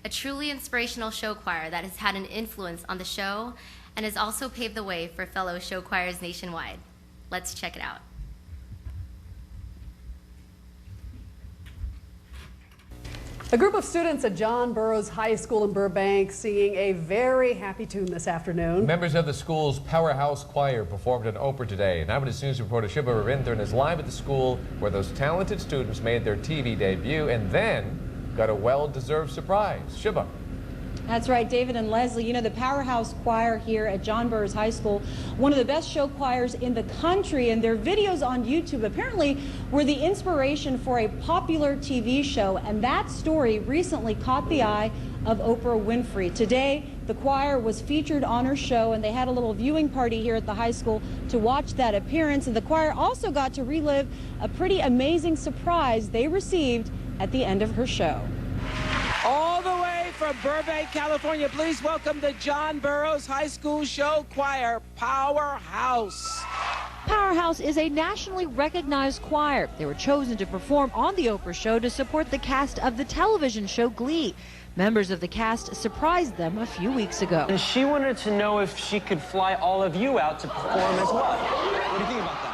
A truly inspirational show choir that has had an influence on the show and has also paved the way for fellow show choirs nationwide. Let's check it out. A group of students at John Burroughs High School in Burbank singing a very happy tune this afternoon. Members of the school's powerhouse choir performed an opera today. And Eyewitness News reporter Shiba Ravindran is live at the school where those talented students made their TV debut and then got a well-deserved surprise. Shiba. That's right, David and Leslie. You know, the powerhouse choir here at John Burroughs High School, one of the best show choirs in the country, and their videos on YouTube apparently were the inspiration for a popular TV show, and that story recently caught the eye of Oprah Winfrey. Today, the choir was featured on her show, and they had a little viewing party here at the high school to watch that appearance, and the choir also got to relive a pretty amazing surprise they received at the end of her show. All the way from Burbank, California, please welcome the John Burroughs High School Show Choir Powerhouse. Powerhouse is a nationally recognized choir. They were chosen to perform on the Oprah show to support the cast of the television show Glee. Members of the cast surprised them a few weeks ago. And she wanted to know if she could fly all of you out to perform as well. What do you think about that?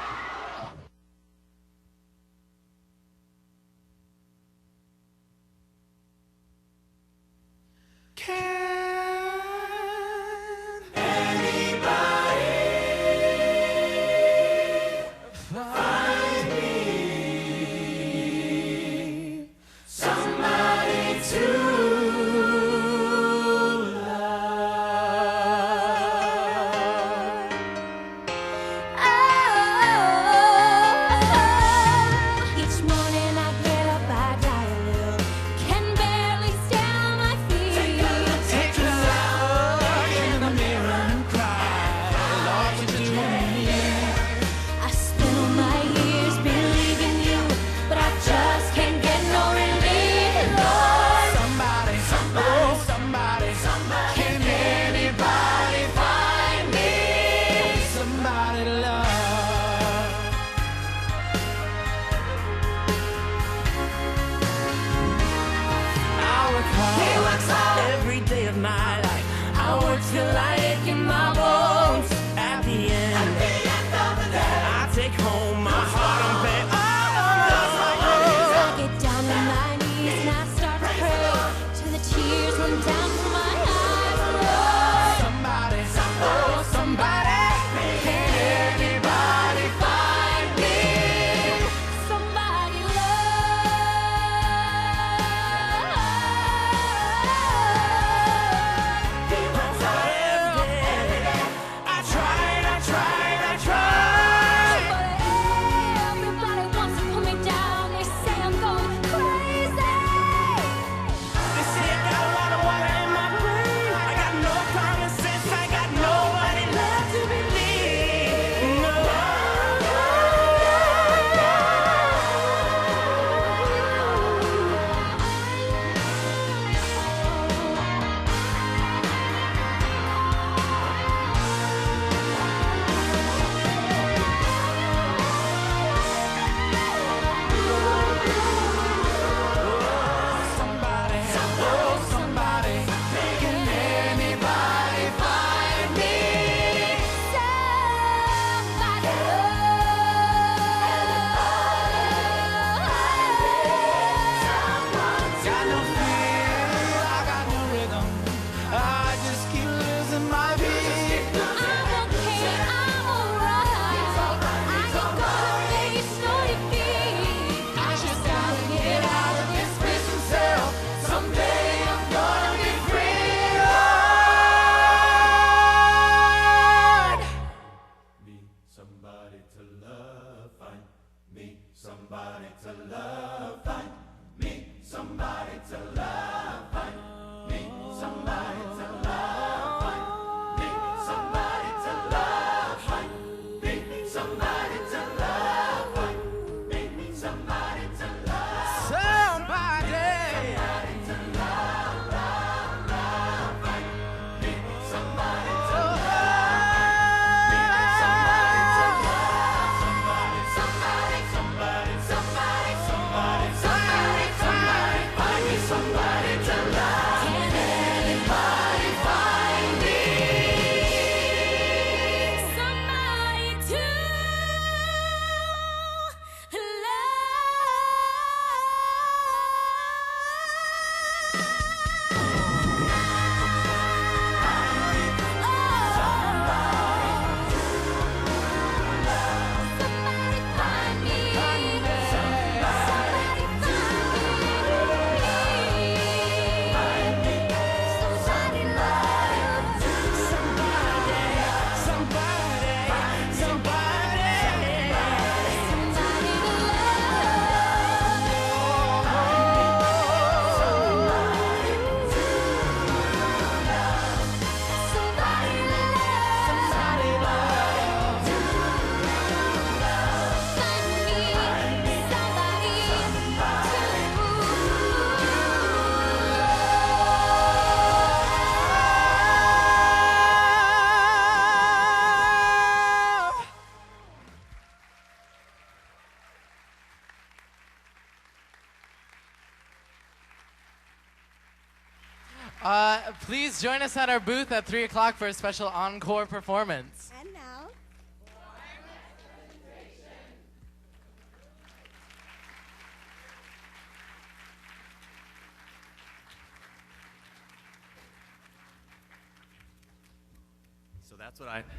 Please join us at our booth at 3 o'clock for a special encore performance. And now,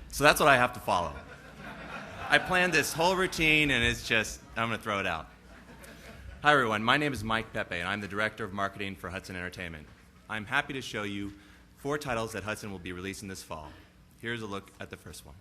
So that's what I have to follow. I planned this whole routine, and it's just, I'm going to throw it out. Hi, everyone. My name is Mike Pepe, and I'm the Director of Marketing for Hudson Entertainment. I'm happy to show you 4 titles that Hudson will be releasing this fall. Here's a look at the first one.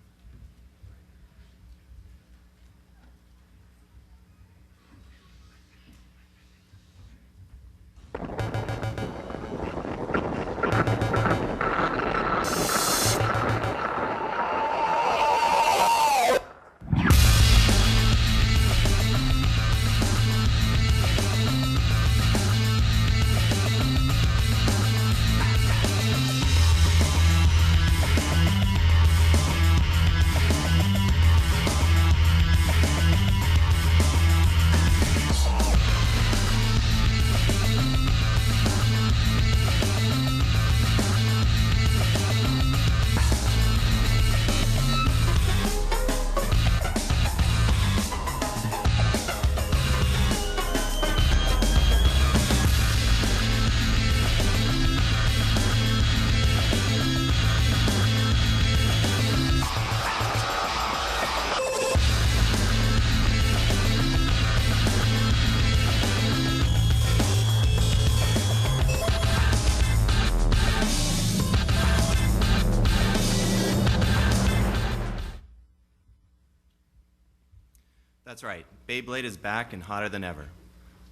That's right, Beyblade is back and hotter than ever.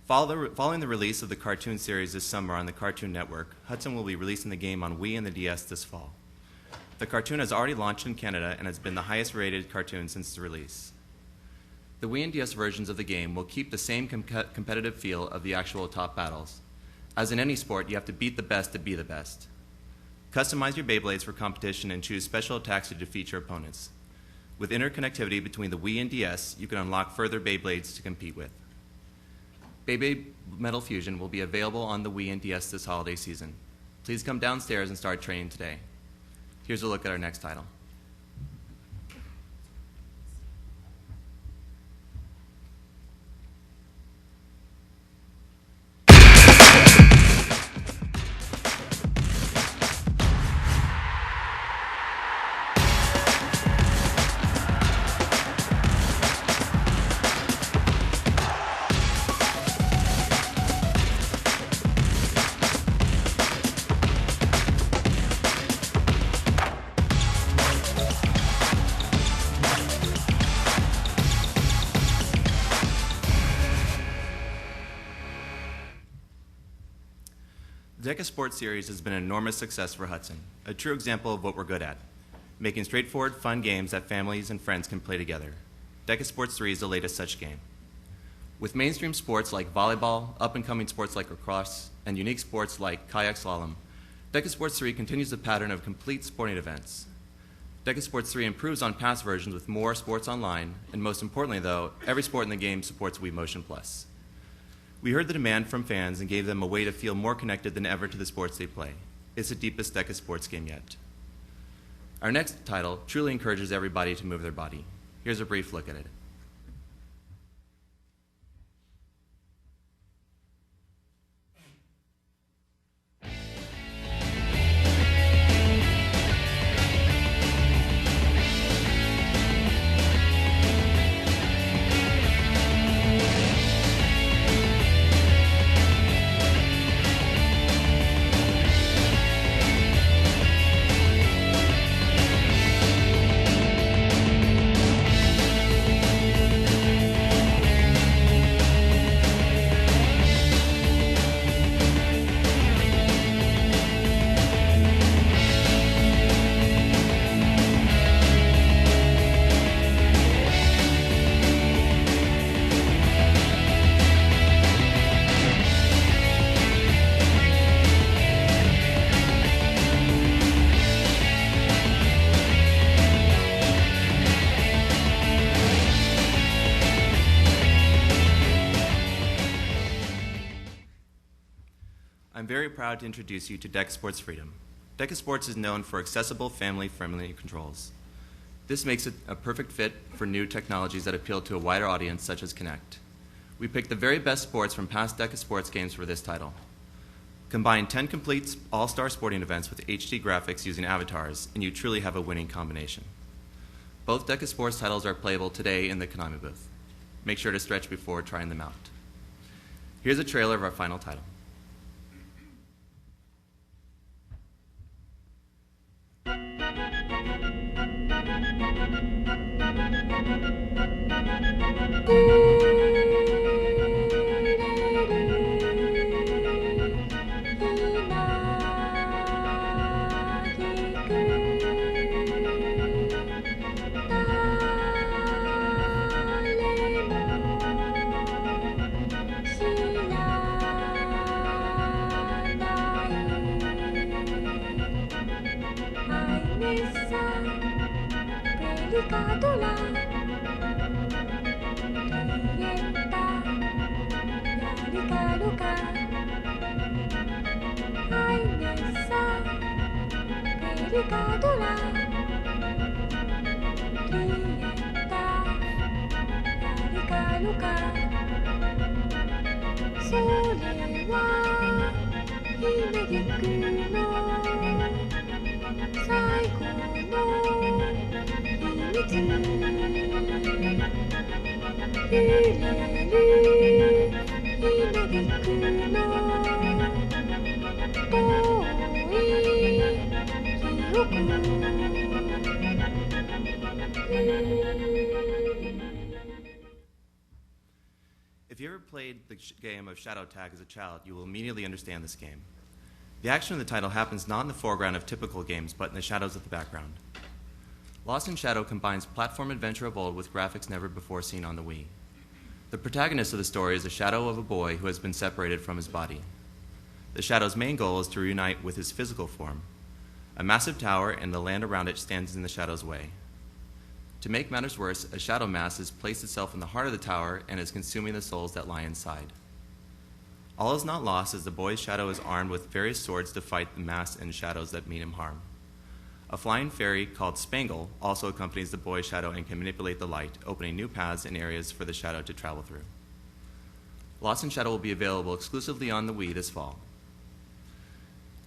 Following the release of the cartoon series this summer on the Cartoon Network, Hudson will be releasing the game on Wii and the DS this fall. The cartoon has already launched in Canada and has been the highest rated cartoon since its release. The Wii and DS versions of the game will keep the same competitive feel of the actual top battles. As in any sport, you have to beat the best to be the best. Customize your Beyblades for competition and choose special attacks to defeat your opponents. With interconnectivity between the Wii and DS, you can unlock further Beyblades to compete with. Beyblade Metal Fusion will be available on the Wii and DS this holiday season. Please come downstairs and start training today. Here's a look at our next title. The Deca Sports Series has been an enormous success for Hudson, a true example of what we're good at, making straightforward, fun games that families and friends can play together. Deca Sports 3 is the latest such game. With mainstream sports like volleyball, up-and-coming sports like lacrosse, and unique sports like kayak slalom, Deca Sports 3 continues the pattern of complete sporting events. Deca Sports 3 improves on past versions with more sports online, and most importantly though, every sport in the game supports Wii Motion Plus. We heard the demand from fans and gave them a way to feel more connected than ever to the sports they play. It's the deepest Deca Sports game yet. Our next title truly encourages everybody to move their body. Here's a brief look at it. very proud to introduce you to Deca Sports Freedom. Deca Sports is known for accessible, family-friendly controls. This makes it a perfect fit for new technologies that appeal to a wider audience, such as Kinect. We picked the very best sports from past Deca Sports games for this title. Combine 10 complete all-star sporting events with HD graphics using avatars, and you truly have a winning combination. Both Deca Sports titles are playable today in the Konami booth. Make sure to stretch before trying them out. Here's a trailer of our final title. If you ever played the game of Shadow Tag as a child, you will immediately understand this game. The action of the title happens not in the foreground of typical games, but in the shadows of the background. Lost in Shadow combines platform adventure of old with graphics never before seen on the Wii. The protagonist of the story is a shadow of a boy who has been separated from his body. The shadow's main goal is to reunite with his physical form. A massive tower and the land around it stands in the shadow's way. To make matters worse, a shadow mass has placed itself in the heart of the tower and is consuming the souls that lie inside. All is not lost as the boy's shadow is armed with various swords to fight the mass and shadows that mean him harm. A flying fairy called Spangle also accompanies the boy's shadow and can manipulate the light, opening new paths and areas for the shadow to travel through. Lost in Shadow will be available exclusively on the Wii this fall.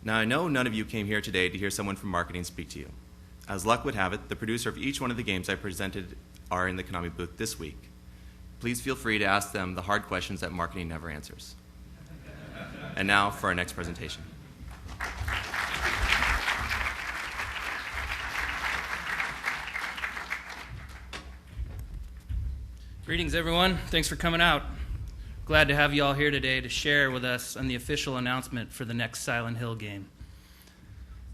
Now, I know none of you came here today to hear someone from marketing speak to you. As luck would have it, the producer of each one of the games I presented are in the Konami booth this week. Please feel free to ask them the hard questions that marketing never answers. And now for our next presentation. Greetings, everyone. Thanks for coming out. Glad to have you all here today to share with us on the official announcement for the next Silent Hill game.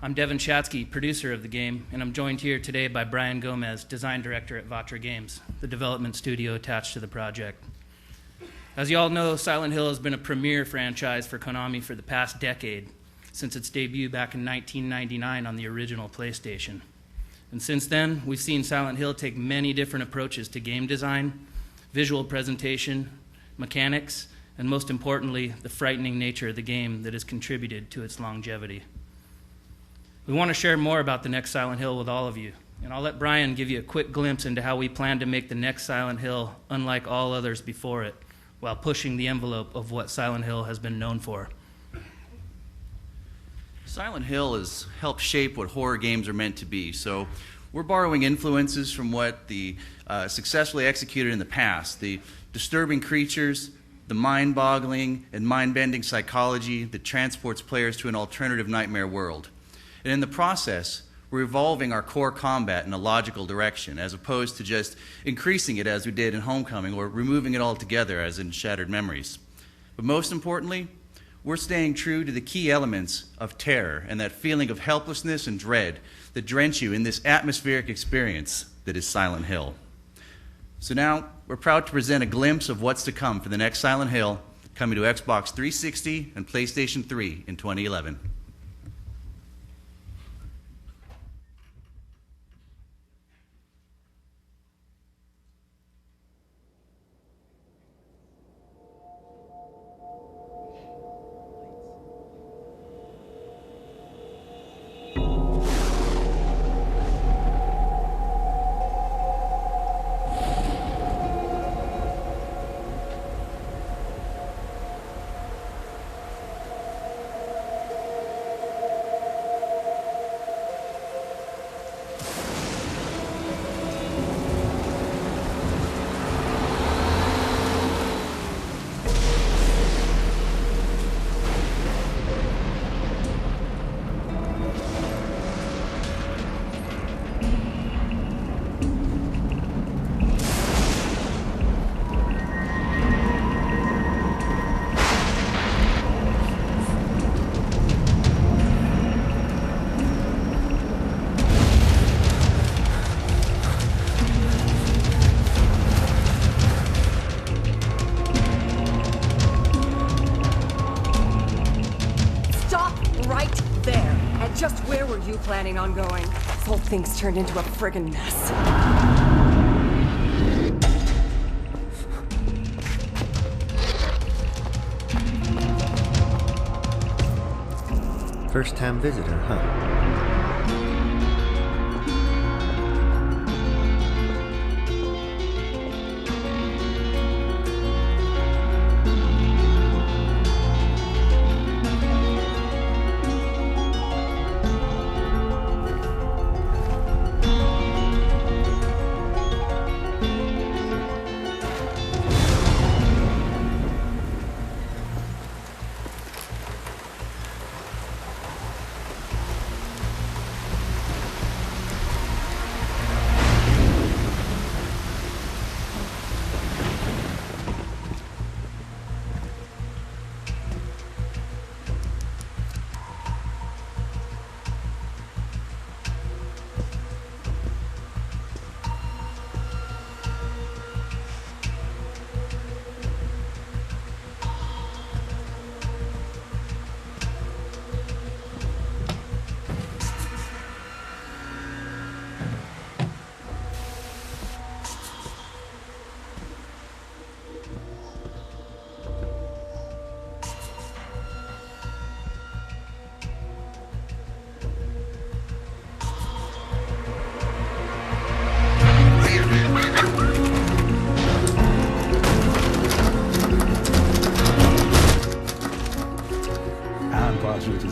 I'm Devin Chatsky, producer of the game, and I'm joined here today by Brian Gomez, design director at Vatra Games, the development studio attached to the project. As you all know, Silent Hill has been a premier franchise for Konami for the past decade, since its debut back in 1999 on the original PlayStation. And since then, we've seen Silent Hill take many different approaches to game design, visual presentation, mechanics, and most importantly, the frightening nature of the game that has contributed to its longevity. We want to share more about the next Silent Hill with all of you, and I'll let Brian give you a quick glimpse into how we plan to make the next Silent Hill unlike all others before it, while pushing the envelope of what Silent Hill has been known for. Silent Hill has helped shape what horror games are meant to be, so we're borrowing influences from what the successfully executed in the past, the disturbing creatures, the mind-boggling and mind-bending psychology that transports players to an alternative nightmare world. And in the process, we're evolving our core combat in a logical direction, as opposed to just increasing it as we did in Homecoming or removing it altogether as in Shattered Memories. But most importantly, we're staying true to the key elements of terror and that feeling of helplessness and dread that drench you in this atmospheric experience that is Silent Hill. So now, we're proud to present a glimpse of what's to come for the next Silent Hill, coming to Xbox 360 and PlayStation 3 in 2011. Just where were you planning on going? This whole thing's turned into a friggin' mess. First-time visitor, huh?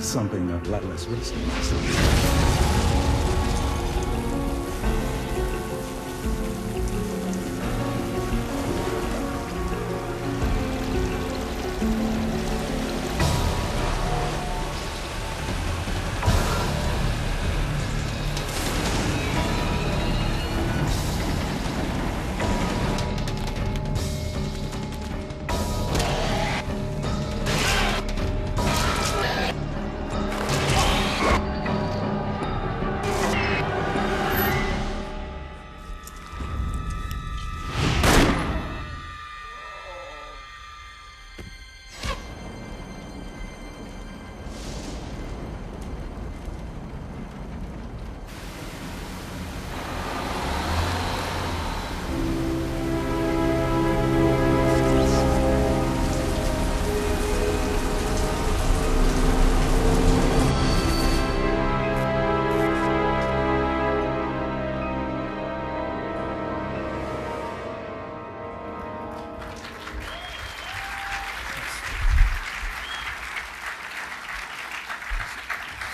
Something a lot less risky.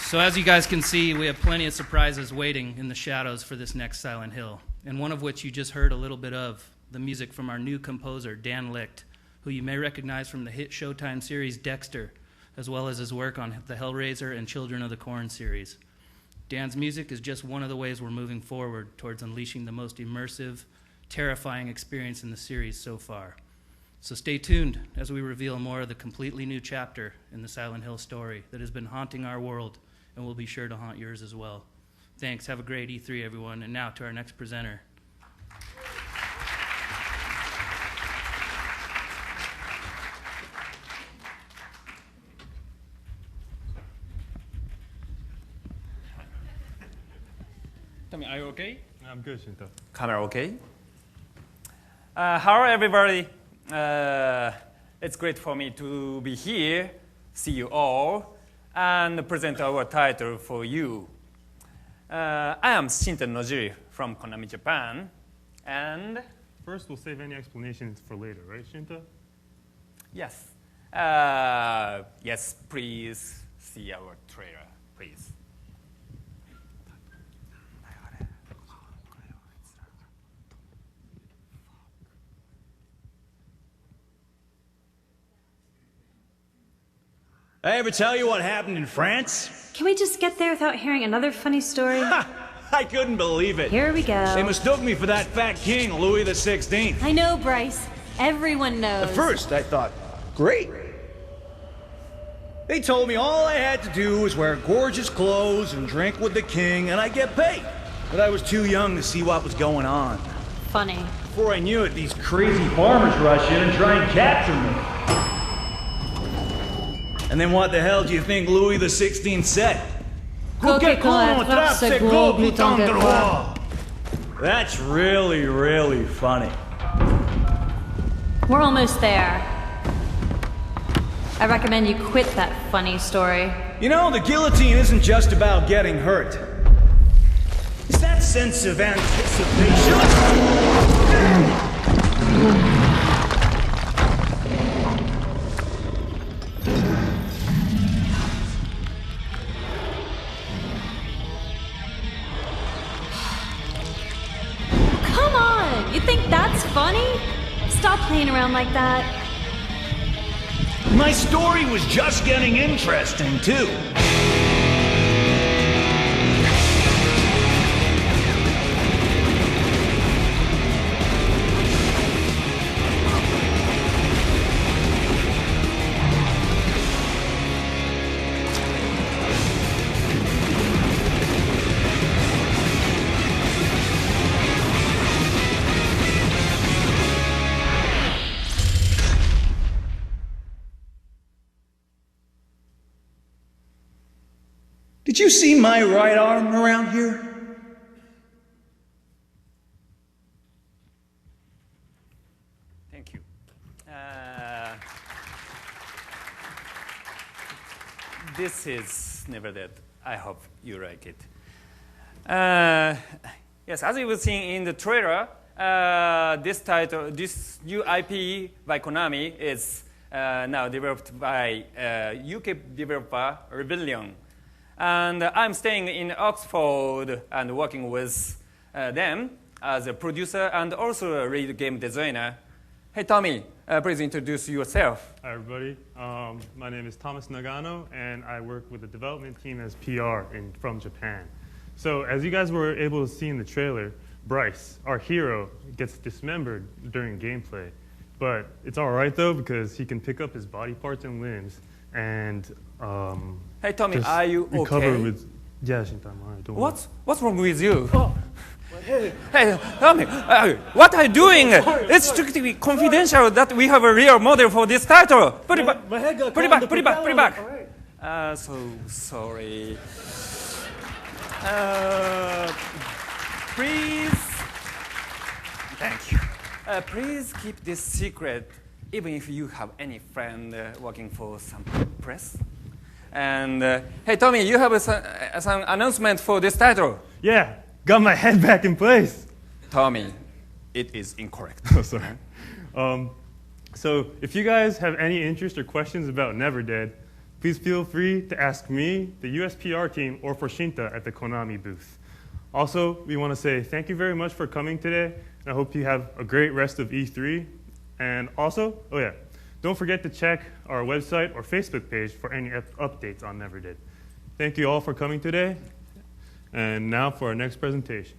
So as you guys can see, we have plenty of surprises waiting in the shadows for this next Silent Hill, and one of which you just heard a little bit of, the music from our new composer, Dan Licht, who you may recognize from the hit Showtime series Dexter, as well as his work on the Hellraiser and Children of the Corn series. Dan's music is just one of the ways we're moving forward towards unleashing the most immersive, terrifying experience in the series so far. So stay tuned as we reveal more of the completely new chapter in the Silent Hill story that has been haunting our world and will be sure to haunt yours as well. Thanks. Have a great E3, everyone. And now to our next presenter. Tell me, are you okay? I'm good, Shinto. Camera okay? Hello, everybody. It's great for me to be here, see you all, and present our title for you. I am Shinto Nojiri from Konami, Japan, and... First, we'll save any explanations for later, right, Shinto? Yes. Yes, please see our trailer, please. I ever tell you what happened in France? Can we just get there without hearing another funny story? I couldn't believe it. Here we go. They mistook me for that fat king, Louis XVI. I know, Bryce. Everyone knows. At first, I thought, great. They told me all I had to do was wear gorgeous clothes and drink with the king, and I'd get paid. But I was too young to see what was going on. Funny. Before I knew it, these crazy farmers rush in and try and capture me. And then what the hell do you think Louis XVI said? That's really, really funny. We're almost there. I recommend you quit that funny story. You know, the guillotine isn't just about getting hurt. It's that sense of anticipation. Come on! You think that's funny? Stop playing around like that. My story was just getting interesting, too. Did you see my right arm around here? Thank you. This is Never Dead. I hope you like it. Yes, as you were seeing in the trailer, this new IP by Konami is now developed by UK developer Rebellion. And I'm staying in Oxford and working with them as a producer and also a lead game designer. Hey, Tommy, please introduce yourself. Hi, everybody. My name is Thomas Nagano, and I work with the development team as PR from Japan. So as you guys were able to see in the trailer, Bryce, our hero, gets dismembered during gameplay. But it's all right, though, because he can pick up his body parts and limbs and hey, Tommy, are you okay? Yeah, Shintan, all right, don't worry. What's wrong with you? Oh. Hey, Tommy, what are you doing? It's strictly confidential that we have a real model for this title. Put it back. Put it back. So sorry. Please. Thank you. Please keep this secret, even if you have any friend working for some press. And hey, Tommy, you have some announcement for this title. Yeah, got my head back in place. Tommy, it is incorrect. Oh, sorry. So if you guys have any interest or questions about Never Dead, please feel free to ask me, the USPR team, or for Shinta at the Konami booth. Also, we want to say thank you very much for coming today, and I hope you have a great rest of E3. And also, oh yeah, don't forget to check our website or Facebook page for any updates on Never Dead. Thank you all for coming today. And now for our next presentation.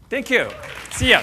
Thank you. See ya.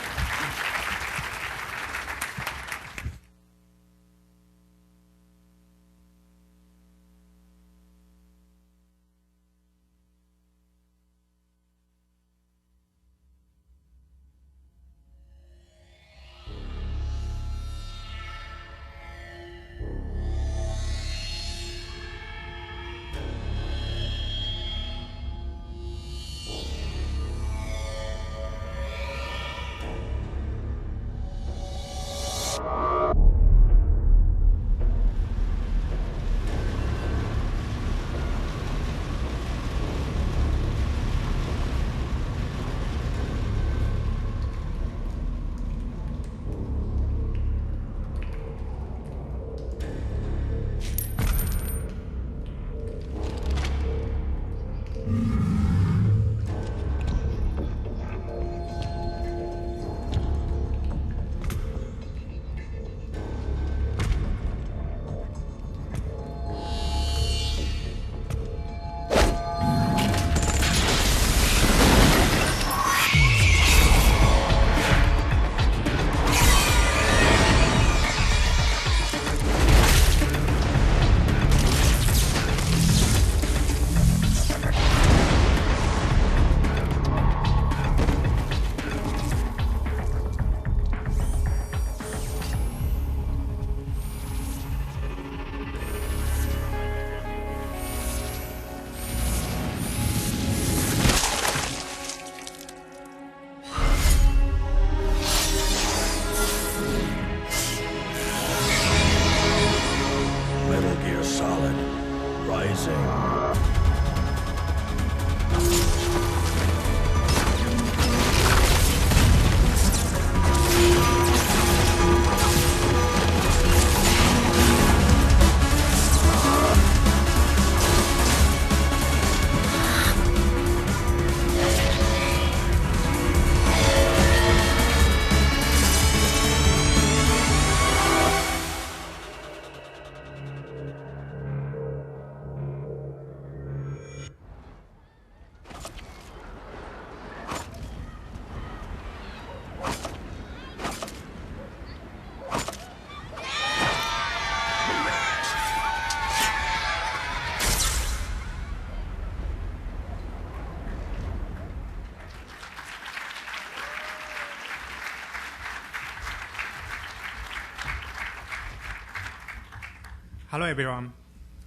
Hello everyone.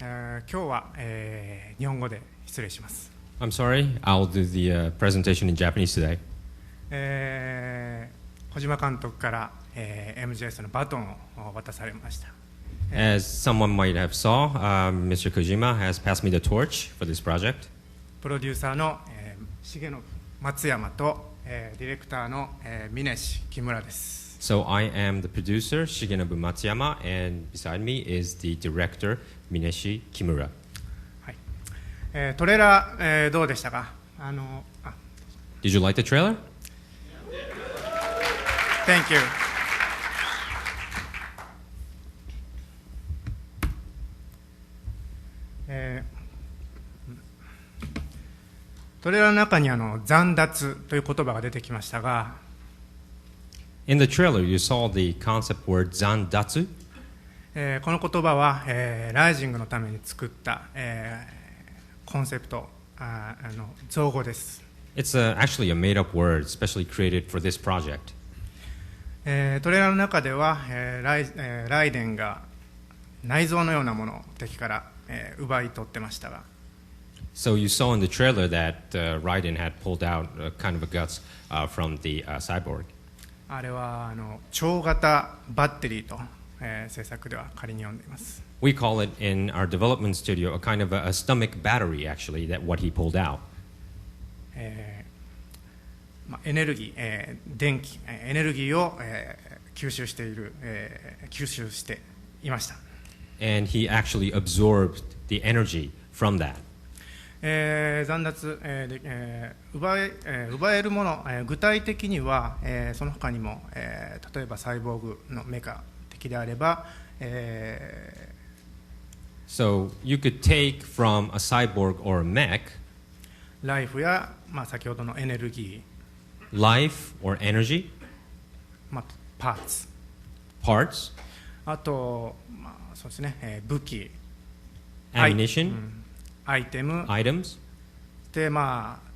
今日は、日本語で失礼します。I'm sorry, I'll do the presentation in Japanese today. 小島監督から、MGS のバトンを渡されました。As someone might have saw, Mr. Kojima has passed me the torch for this project. プロデューサーの、重信松山と、ディレクターの、峯志木村です。So I am the producer, Shigenobu Matsuyama, and beside me is the director, Mineshi Kimura. はい。トレーラー、どうでしたかDid you like the trailer? Thank you. トレーラーの中に残脱という言葉が出てきましたが、In the trailer, you saw the concept word zandatsu. この言葉は、ライジングのために作った、コンセプト、造語です。It's actually a made-up word, specially created for this project. トレーラーの中では、ライデンが内臓のようなものを敵から、奪い取ってましたが。So you saw in the trailer that Raiden had pulled out kind of a guts from the cyborg. あれは超型バッテリーと、制作では仮に呼んでいます。We call it in our development studio a kind of a stomach battery, actually, that what he pulled out. エネルギー、電気、エネルギーを、吸収していました。And he actually absorbed the energy from that. 残脱、奪えるもの、具体的には、その他にも、例えばサイボーグのメカ的であれば、So you could take from a cyborg or a mech ライフや、先ほどのエネルギー life or energy パーツ parts あと、そうですね、武器 ammunition アイテム items で、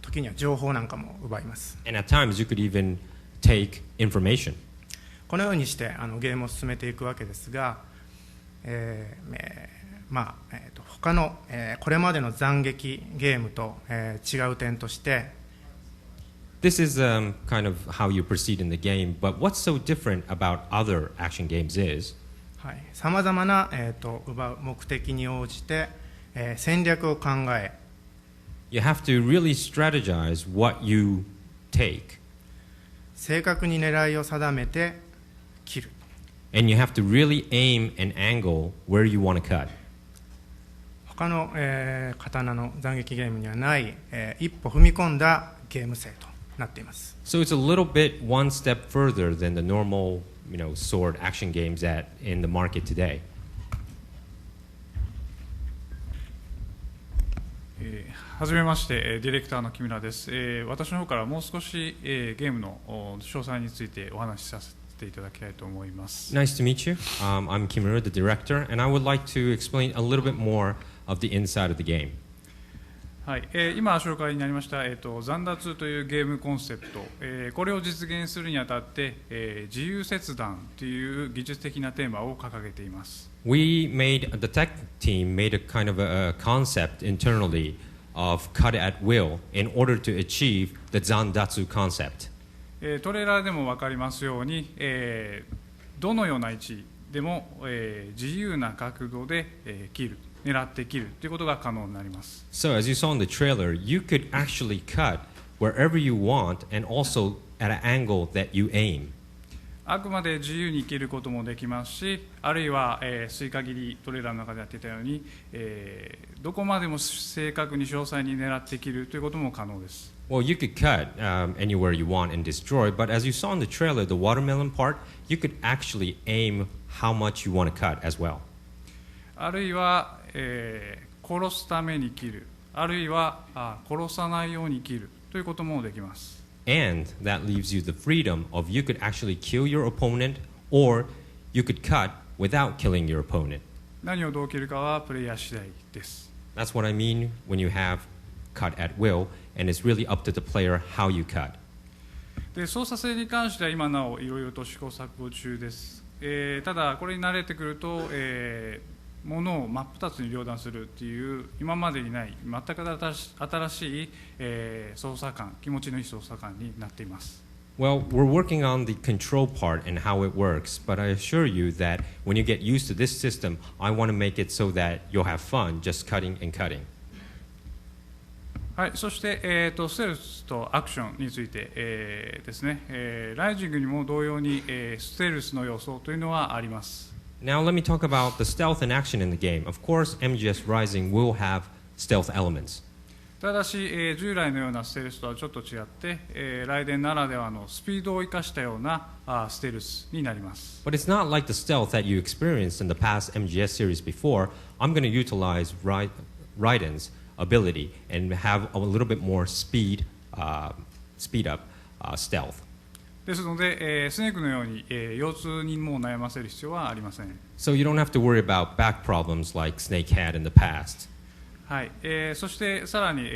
時には情報なんかも奪います。And at times you could even take information. このようにしてゲームを進めていくわけですが、他の、これまでの斬撃ゲームと、違う点として、This is kind of how you proceed in the game, but what's so different about other action games is さまざまな、奪う目的に応じて、戦略を考え You have to really strategize what you take. 正確に狙いを定めて切る And you have to really aim an angle where you want to cut. 他の、刀の斬撃ゲームにはない、一歩踏み込んだゲーム性となっています。So it's a little bit one step further than the normal, sword action games in the market today. はじめまして、ディレクターの木村です。私の方からもう少し、ゲームの詳細についてお話しさせていただきたいと思います。Nice to meet you. I'm Kimura, the director, and I would like to explain a little bit more of the inside of the game. はい、今紹介になりました、残脱というゲームコンセプト、これを実現するにあたって、自由切断という技術的なテーマを掲げています。The tech team made a kind of a concept internally of cut at will in order to achieve the zandatsu concept. トレーラーでも分かりますように、どのような位置でも、自由な角度で、切る。狙って切るということが可能になります。So as you saw in the trailer, you could actually cut wherever you want and also at an angle that you aim. あくまで自由に切ることもできますし、あるいは、スイカ切りトレーラーの中でやっていたように、どこまでも正確に詳細に狙って切るということも可能です。Well, you could cut anywhere you want and destroy, but as you saw in the trailer, the watermelon part, you could actually aim how much you want to cut as well. あるいは殺すために切る、あるいは殺さないように切るということもできます。And that leaves you the freedom of you could actually kill your opponent or you could cut without killing your opponent. 何をどう切るかはプレイヤー次第です。That's what I mean when you have cut at will, and it's really up to the player how you cut. で、操作性に関しては今なおいろいろと試行錯誤中です。ただこれに慣れてくると、ものを真っ二つに両断するっていう今までにない全く新しい、操作感、気持ちのいい操作感になっています。Well, we're working on the control part and how it works, but I assure you that when you get used to this system, I want to make it so that you'll have fun just cutting and cutting. はい、そして、ステルスとアクションについて、ですね、ライジングにも同様に、ステルスの要素というのはあります。Now let me talk about the stealth and action in the game. Of course, MGS Rising will have stealth elements. ただし、従来のようなステルスとはちょっと違って、ライデンならではのスピードを生かしたようなステルスになります。But it's not like the stealth that you experienced in the past MGS series before. I'm going to utilize Raiden's ability and have a little bit more speed up stealth. ですので、スネークのように、腰痛にも悩ませる必要はありません。So you don't have to worry about back problems like Snake had in the past. はい、そしてさらに、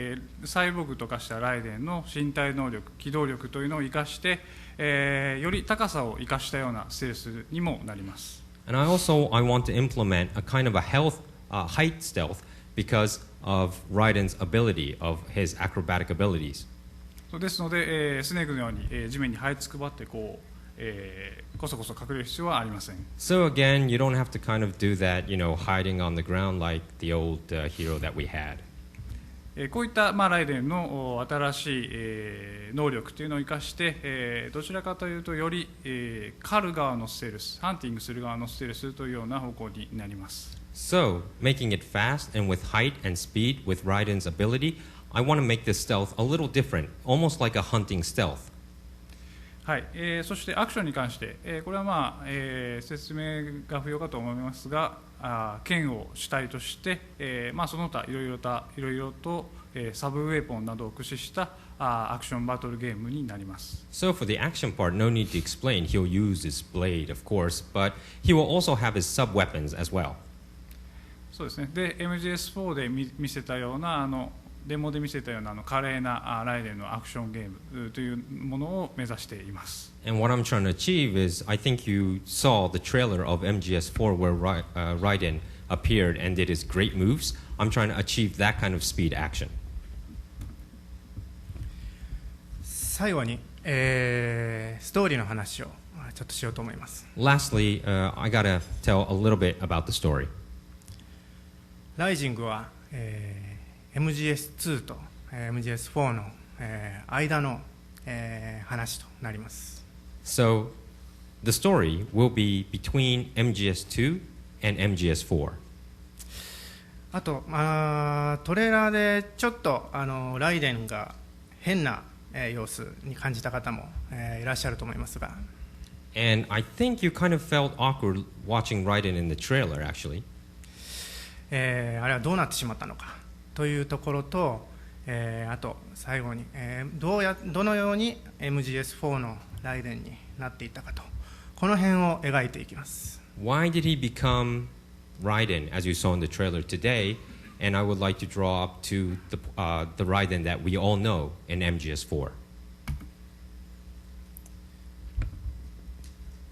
サイボーグと化したライデンの身体能力、機動力というのを生かして、より高さを生かしたようなステルスにもなります。And I want to implement a kind of a height stealth because of Raiden's ability, of his acrobatic abilities. ですので、スネークのように、地面に這いつくばってこそこそ隠れる必要はありません。So again, you don't have to kind of do that, hiding on the ground like the old hero that we had. こういった、ライデンの新しい、能力というのを生かして、どちらかというとより、狩る側のステルス、ハンティングする側のステルスというような方向になります。So, making it fast and with height and speed with Raiden's ability, I want to make this stealth a little different, almost like a hunting stealth. はい、そしてアクションに関して、これは、説明が不要かと思いますが、剣を主体として、その他いろいろと、サブウェポンなどを駆使したアクションバトルゲームになります。So for the action part, no need to explain. He'll use his blade, of course, but he will also have his sub-weapons as well. そうですね。で、MGS4 で見せたようなデモで見せたような華麗なライデンのアクションゲームというものを目指しています。And what I'm trying to achieve is, I think you saw the trailer of MGS4 where Raiden appeared and did his great moves. I'm trying to achieve that kind of speed action. 最後に、ストーリーの話をちょっとしようと思います。Lastly, I gotta tell a little bit about the story. ライジングは、MGS2 と、MGS4 の、間の、話となります。So, the story will be between MGS2 and MGS4. あと、トレーラーでちょっとライデンが変な、様子に感じた方も、いらっしゃると思いますが。And I think you kind of felt awkward watching Raiden in the trailer, actually. あれはどうなってしまったのかというところと、あと最後に、どのように MGS4 のライデンになっていったかと、この辺を描いていきます。Why did he become Raiden, as you saw in the trailer today? And I would like to draw up to the Raiden that we all know in MGS4.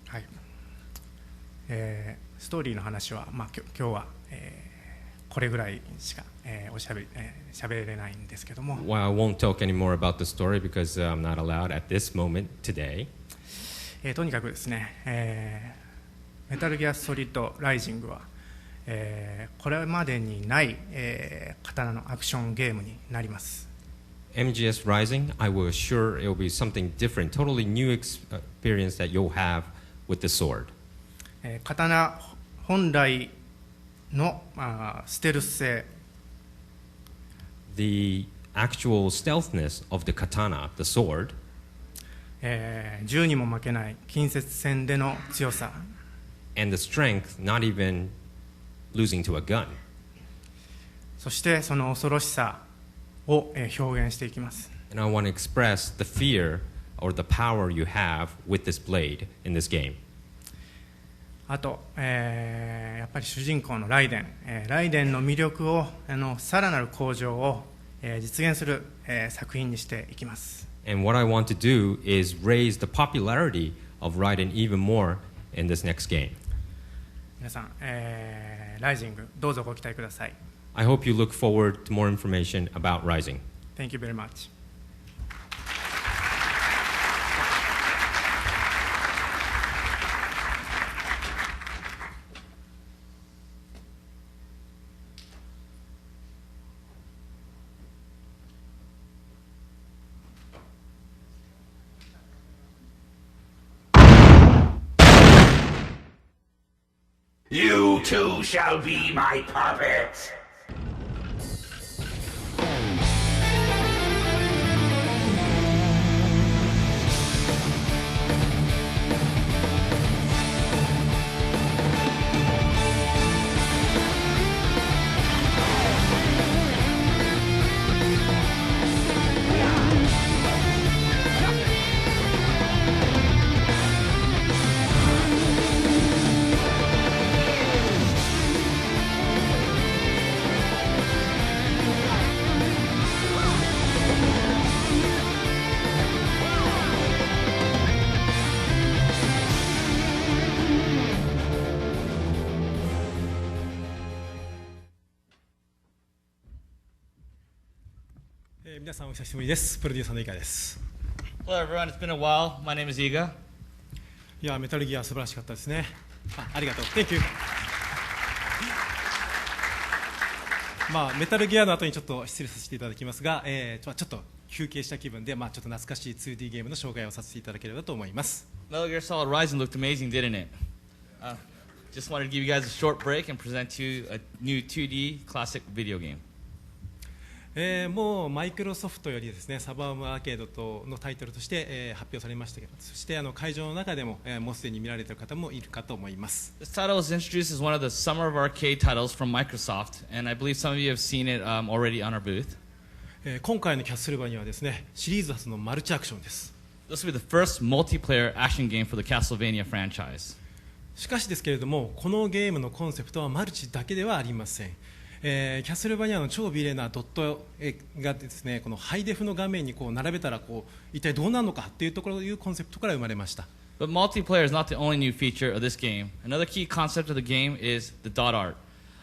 はい。ストーリーの話は、今日は、これぐらいしか、喋れないんですけども。Well, I won't talk anymore about the story because I'm not allowed at this moment today. とにかくですね、メタルギアソリッドライジングは、これまでにない、刀のアクションゲームになります。MGS Rising, I will assure it will be something different, totally new experience that you'll have with the sword. 刀本来のステルス性、the actual stealthness of the katana, the sword, 銃にも負けない近接戦での強さ、 and the strength, not even losing to a gun. そしてその恐ろしさを表現していきます。 And I want to express the fear or the power you have with this blade in this game. あと、やっぱり主人公のライデンの魅力をさらなる向上を、実現する、作品にしていきます。And what I want to do is raise the popularity of Raiden even more in this next game. 皆さん、ライジングどうぞご期待ください。I hope you look forward to more information about Rising. Thank you very much. You too shall be my puppet. Hello everyone, it's been a while. My name is Iga. いや、メタルギア素晴らしかったですね。ありがとう。Thank you. メタルギアの後にちょっと失礼させていただきますが、ちょっと休憩した気分で、ちょっと懐かしい 2D ゲームの紹介をさせていただければと思います。Metal Gear Solid Rising looked amazing, didn't it? Just wanted to give you guys a short break and present to you a new 2D classic video game. もうマイクロソフトよりですね、サバームアーケードとのタイトルとして、発表されましたけど、そして会場の中でも、もうすでに見られている方もいるかと思います。This title was introduced as one of the Summer of Arcade titles from Microsoft, and I believe some of you have seen it already on our booth. 今回のキャッスルバニアはですね、シリーズ初のマルチアクションです。This will be the first multiplayer action game for the Castlevania franchise. しかしですけれども、このゲームのコンセプトはマルチだけではありません。キャッスルバニアの超美麗なドットがですね、このハイデフの画面にこう並べたら一体どうなるのかっていうところいうコンセプトから生まれました。But multiplayer is not the only new feature of this game. Another key concept of the game is the dot art.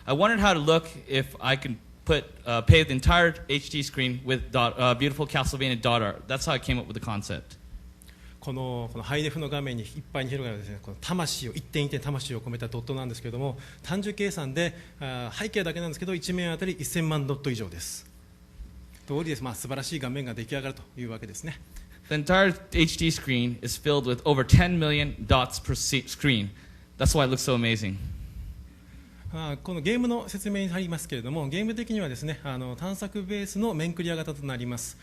I wondered how to look if I could pave the entire HD screen with beautiful Castlevania dot art. That's how I came up with the concept. このハイデフの画面にいっぱいに広がるですね、この魂を一点一点魂を込めたドットなんですけれども、単純計算で背景だけなんですけど1面あたり1000万ドット以上です。通りです。素晴らしい画面が出来上がるというわけですね。The entire HD screen is filled with over 10 million dots per screen. That's why it looks so amazing. このゲームの説明に入りますけれども、ゲーム的にはですね、探索ベースの面クリア型となります。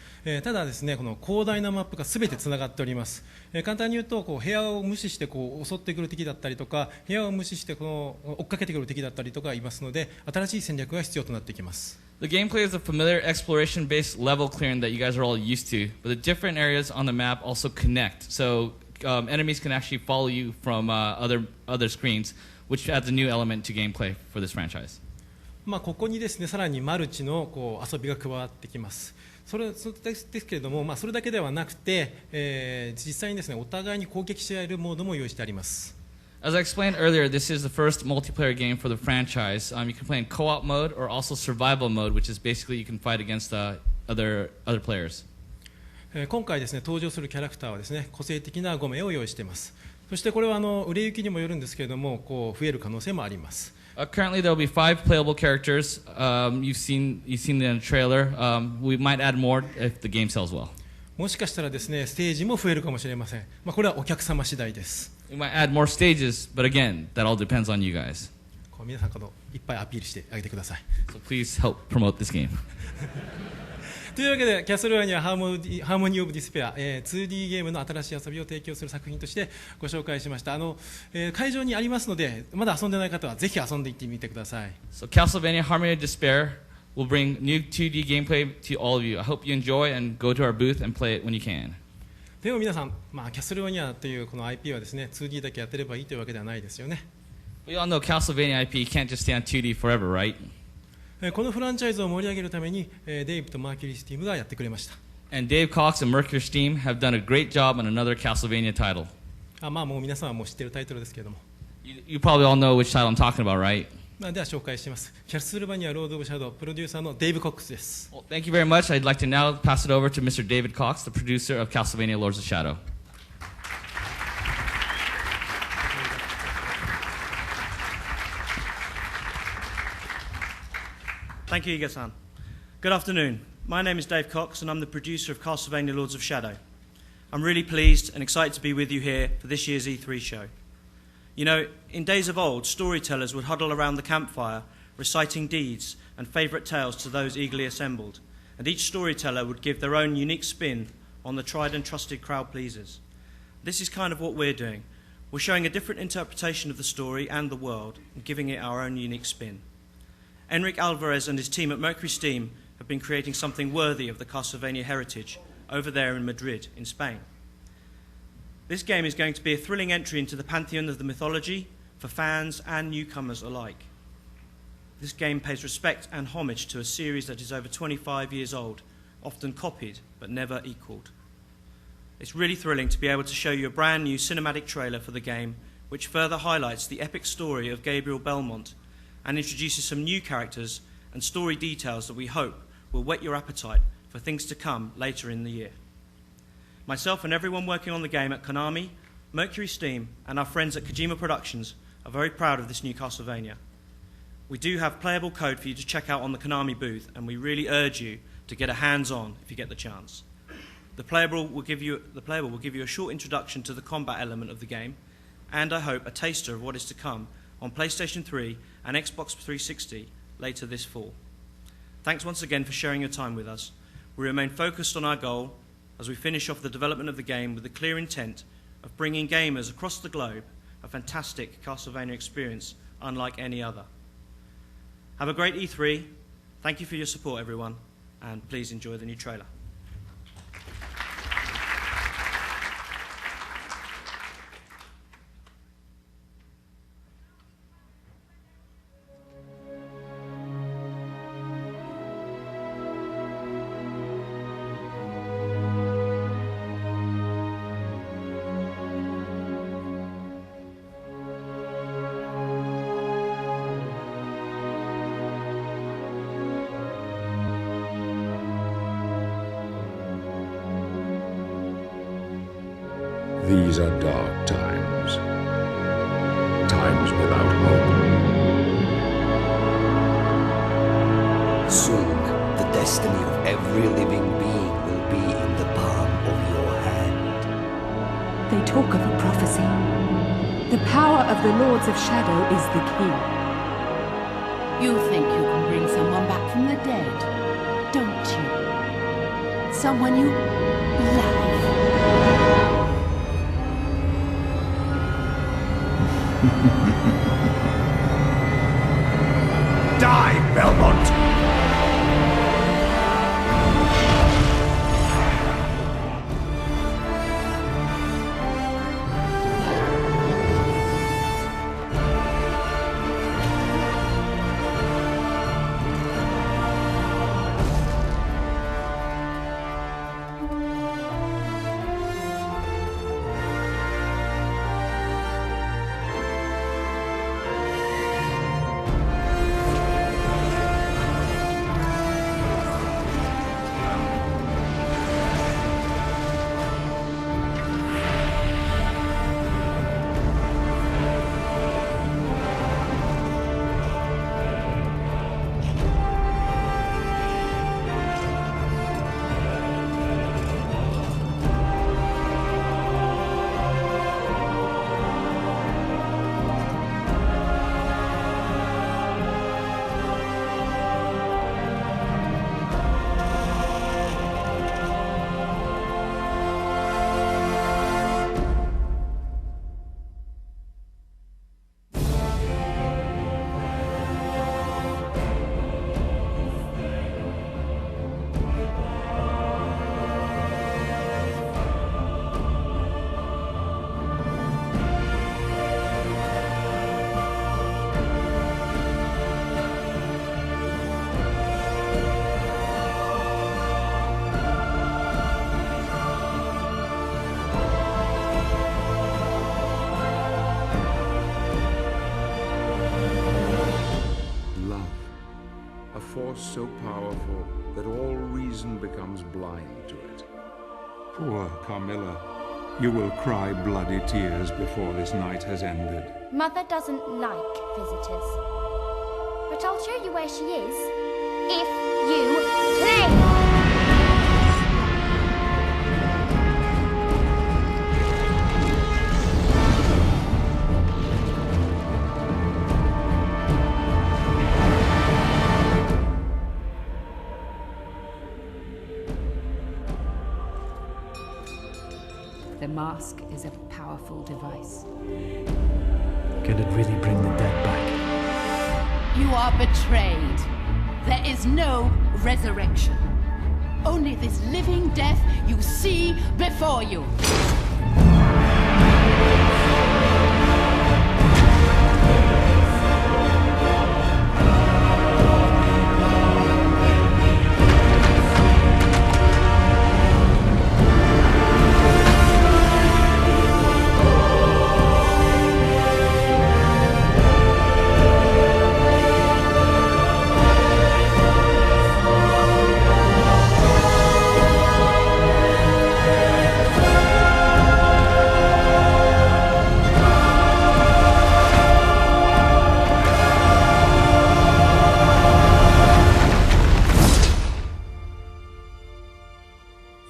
ただですね、この広大なマップがすべてつながっております。簡単に言うと、部屋を無視して襲ってくる敵だったりとか、部屋を無視して追っかけてくる敵だったりとかいますので、新しい戦略が必要となってきます。The gameplay is a familiar exploration-based level clearing that you guys are all used to, but the different areas on the map also connect. So enemies can actually follow you from other screens, which adds a new element to gameplay for this franchise. ここにですね、さらにマルチの遊びが加わってきます。それですけれども、それだけではなくて、実際にですね、お互いに攻撃し合えるモードも用意してあります。As I explained earlier, this is the first multiplayer game for the franchise. You can play in co-op mode or also survival mode, which is basically you can fight against other players. 今回ですね、登場するキャラクターはですね、個性的な5名を用意しています。そしてこれは売れ行きにもよるんですけれども、増える可能性もあります。Currently, there will be 5 playable characters. You've seen them in the trailer. We might add more if the game sells well. もしかしたらですね、ステージも増えるかもしれません。これはお客様次第です。We might add more stages, but again, that all depends on you guys. 皆さんいっぱいアピールしてあげてください。So please help promote this game. というわけで、キャッスルバニアハーモニー・オブ・ディスペア、2D ゲームの新しい遊びを提供する作品としてご紹介しました。会場にありますので、まだ遊んでない方はぜひ遊んでいってみてください。So Castlevania Harmony of Despair will bring new 2D gameplay to all of you. I hope you enjoy and go to our booth and play it when you can. でも皆さん、キャッスルバニアというこの IP はですね、2D だけやってればいいというわけではないですよね。We all know Castlevania IP can't just stay on 2D forever, right? このフランチャイズを盛り上げるために、デイブとマーキュリースティームがやってくれました。And Dave Cox and Mercury Steam have done a great job on another Castlevania title. もう皆さんはもう知っているタイトルですけれども。You probably all know which title I'm talking about, right? では紹介します。キャスルバニアロード・オブ・シャドウプロデューサーのデイブ・コックスです。Well, thank you very much. I'd like to now pass it over to Mr. David Cox, the producer of Castlevania Lords of Shadow. Thank you, Iga-san. Good afternoon. My name is Dave Cox, and I'm the producer of Castlevania Lords of Shadow. I'm really pleased and excited to be with you here for this year's E3 show. You know, in days of old, storytellers would huddle around the campfire, reciting deeds and favourite tales to those eagerly assembled, and each storyteller would give their own unique spin on the tried and trusted crowd pleasers. This is kind of what we're doing. We're showing a different interpretation of the story and the world, and giving it our own unique spin. Enric Alvarez and his team at Mercury Steam have been creating something worthy of the Castlevania heritage over there in Madrid, in Spain. This game is going to be a thrilling entry into the pantheon of the mythology for fans and newcomers alike. This game pays respect and homage to a series that is over 25 years old, often copied but never equalled. It's really thrilling to be able to show you a brand new cinematic trailer for the game, which further highlights the epic story of Gabriel Belmont and introduces some new characters and story details that we hope will whet your appetite for things to come later in the year. Myself and everyone working on the game at Konami, Mercury Steam, and our friends at Kojima Productions are very proud of this new Castlevania. We do have playable code for you to check out on the Konami booth, and we really urge you to get a hands-on if you get the chance. The playable will give you a short introduction to the combat element of the game, and I hope a taster of what is to come on PlayStation 3 and Xbox 360 later this fall. Thanks once again for sharing your time with us. We remain focused on our goal as we finish off the development of the game with the clear intent of bringing gamers across the globe a fantastic Castlevania experience unlike any other. Have a great E3. Thank you for your support, everyone, and please enjoy the new trailer. These are dark times. Times without hope. Soon, the destiny of every living being will be in the palm of your hand. They talk of a prophecy. The power of the Lords of Shadow is the key. You think you can bring someone back from the dead, don't you? Someone you love. Die, Belmont! so powerful that all reason becomes blind to it. Poor Carmilla. You will cry bloody tears before this night has ended. Mother doesn't like visitors. But I'll show you where she is, if you play! The mask is a powerful device. Can it really bring the dead back? You are betrayed. There is no resurrection. Only this living death you see before you.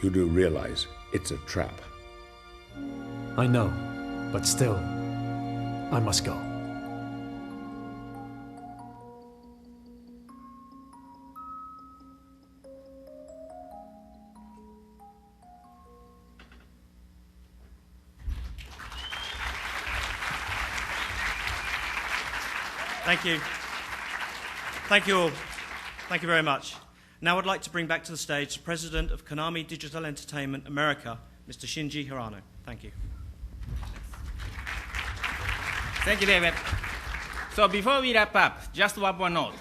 You do realize it's a trap. I know, but still, I must go. Thank you. Thank you all. Thank you very much. Now I'd like to bring back to the stage the President of Konami Digital Entertainment America, Mr. Shinji Hirano. Thank you. Thank you, David. So before we wrap up, just one more note.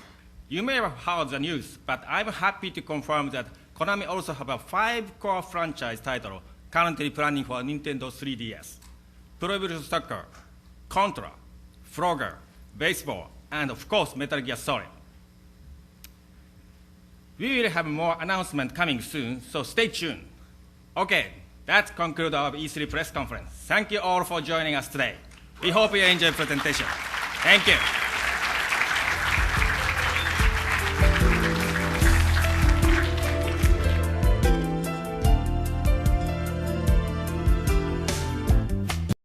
You may have heard the news, but I'm happy to confirm that Konami also have a 5 core franchise title currently planning for Nintendo 3DS. Pro Evolution Soccer, Contra, Frogger, Baseball, and of course Metal Gear Solid. We will have more announcements coming soon, so stay tuned. Okay, that concludes our E3 press conference. Thank you all for joining us today. We hope you enjoyed the presentation. Thank you.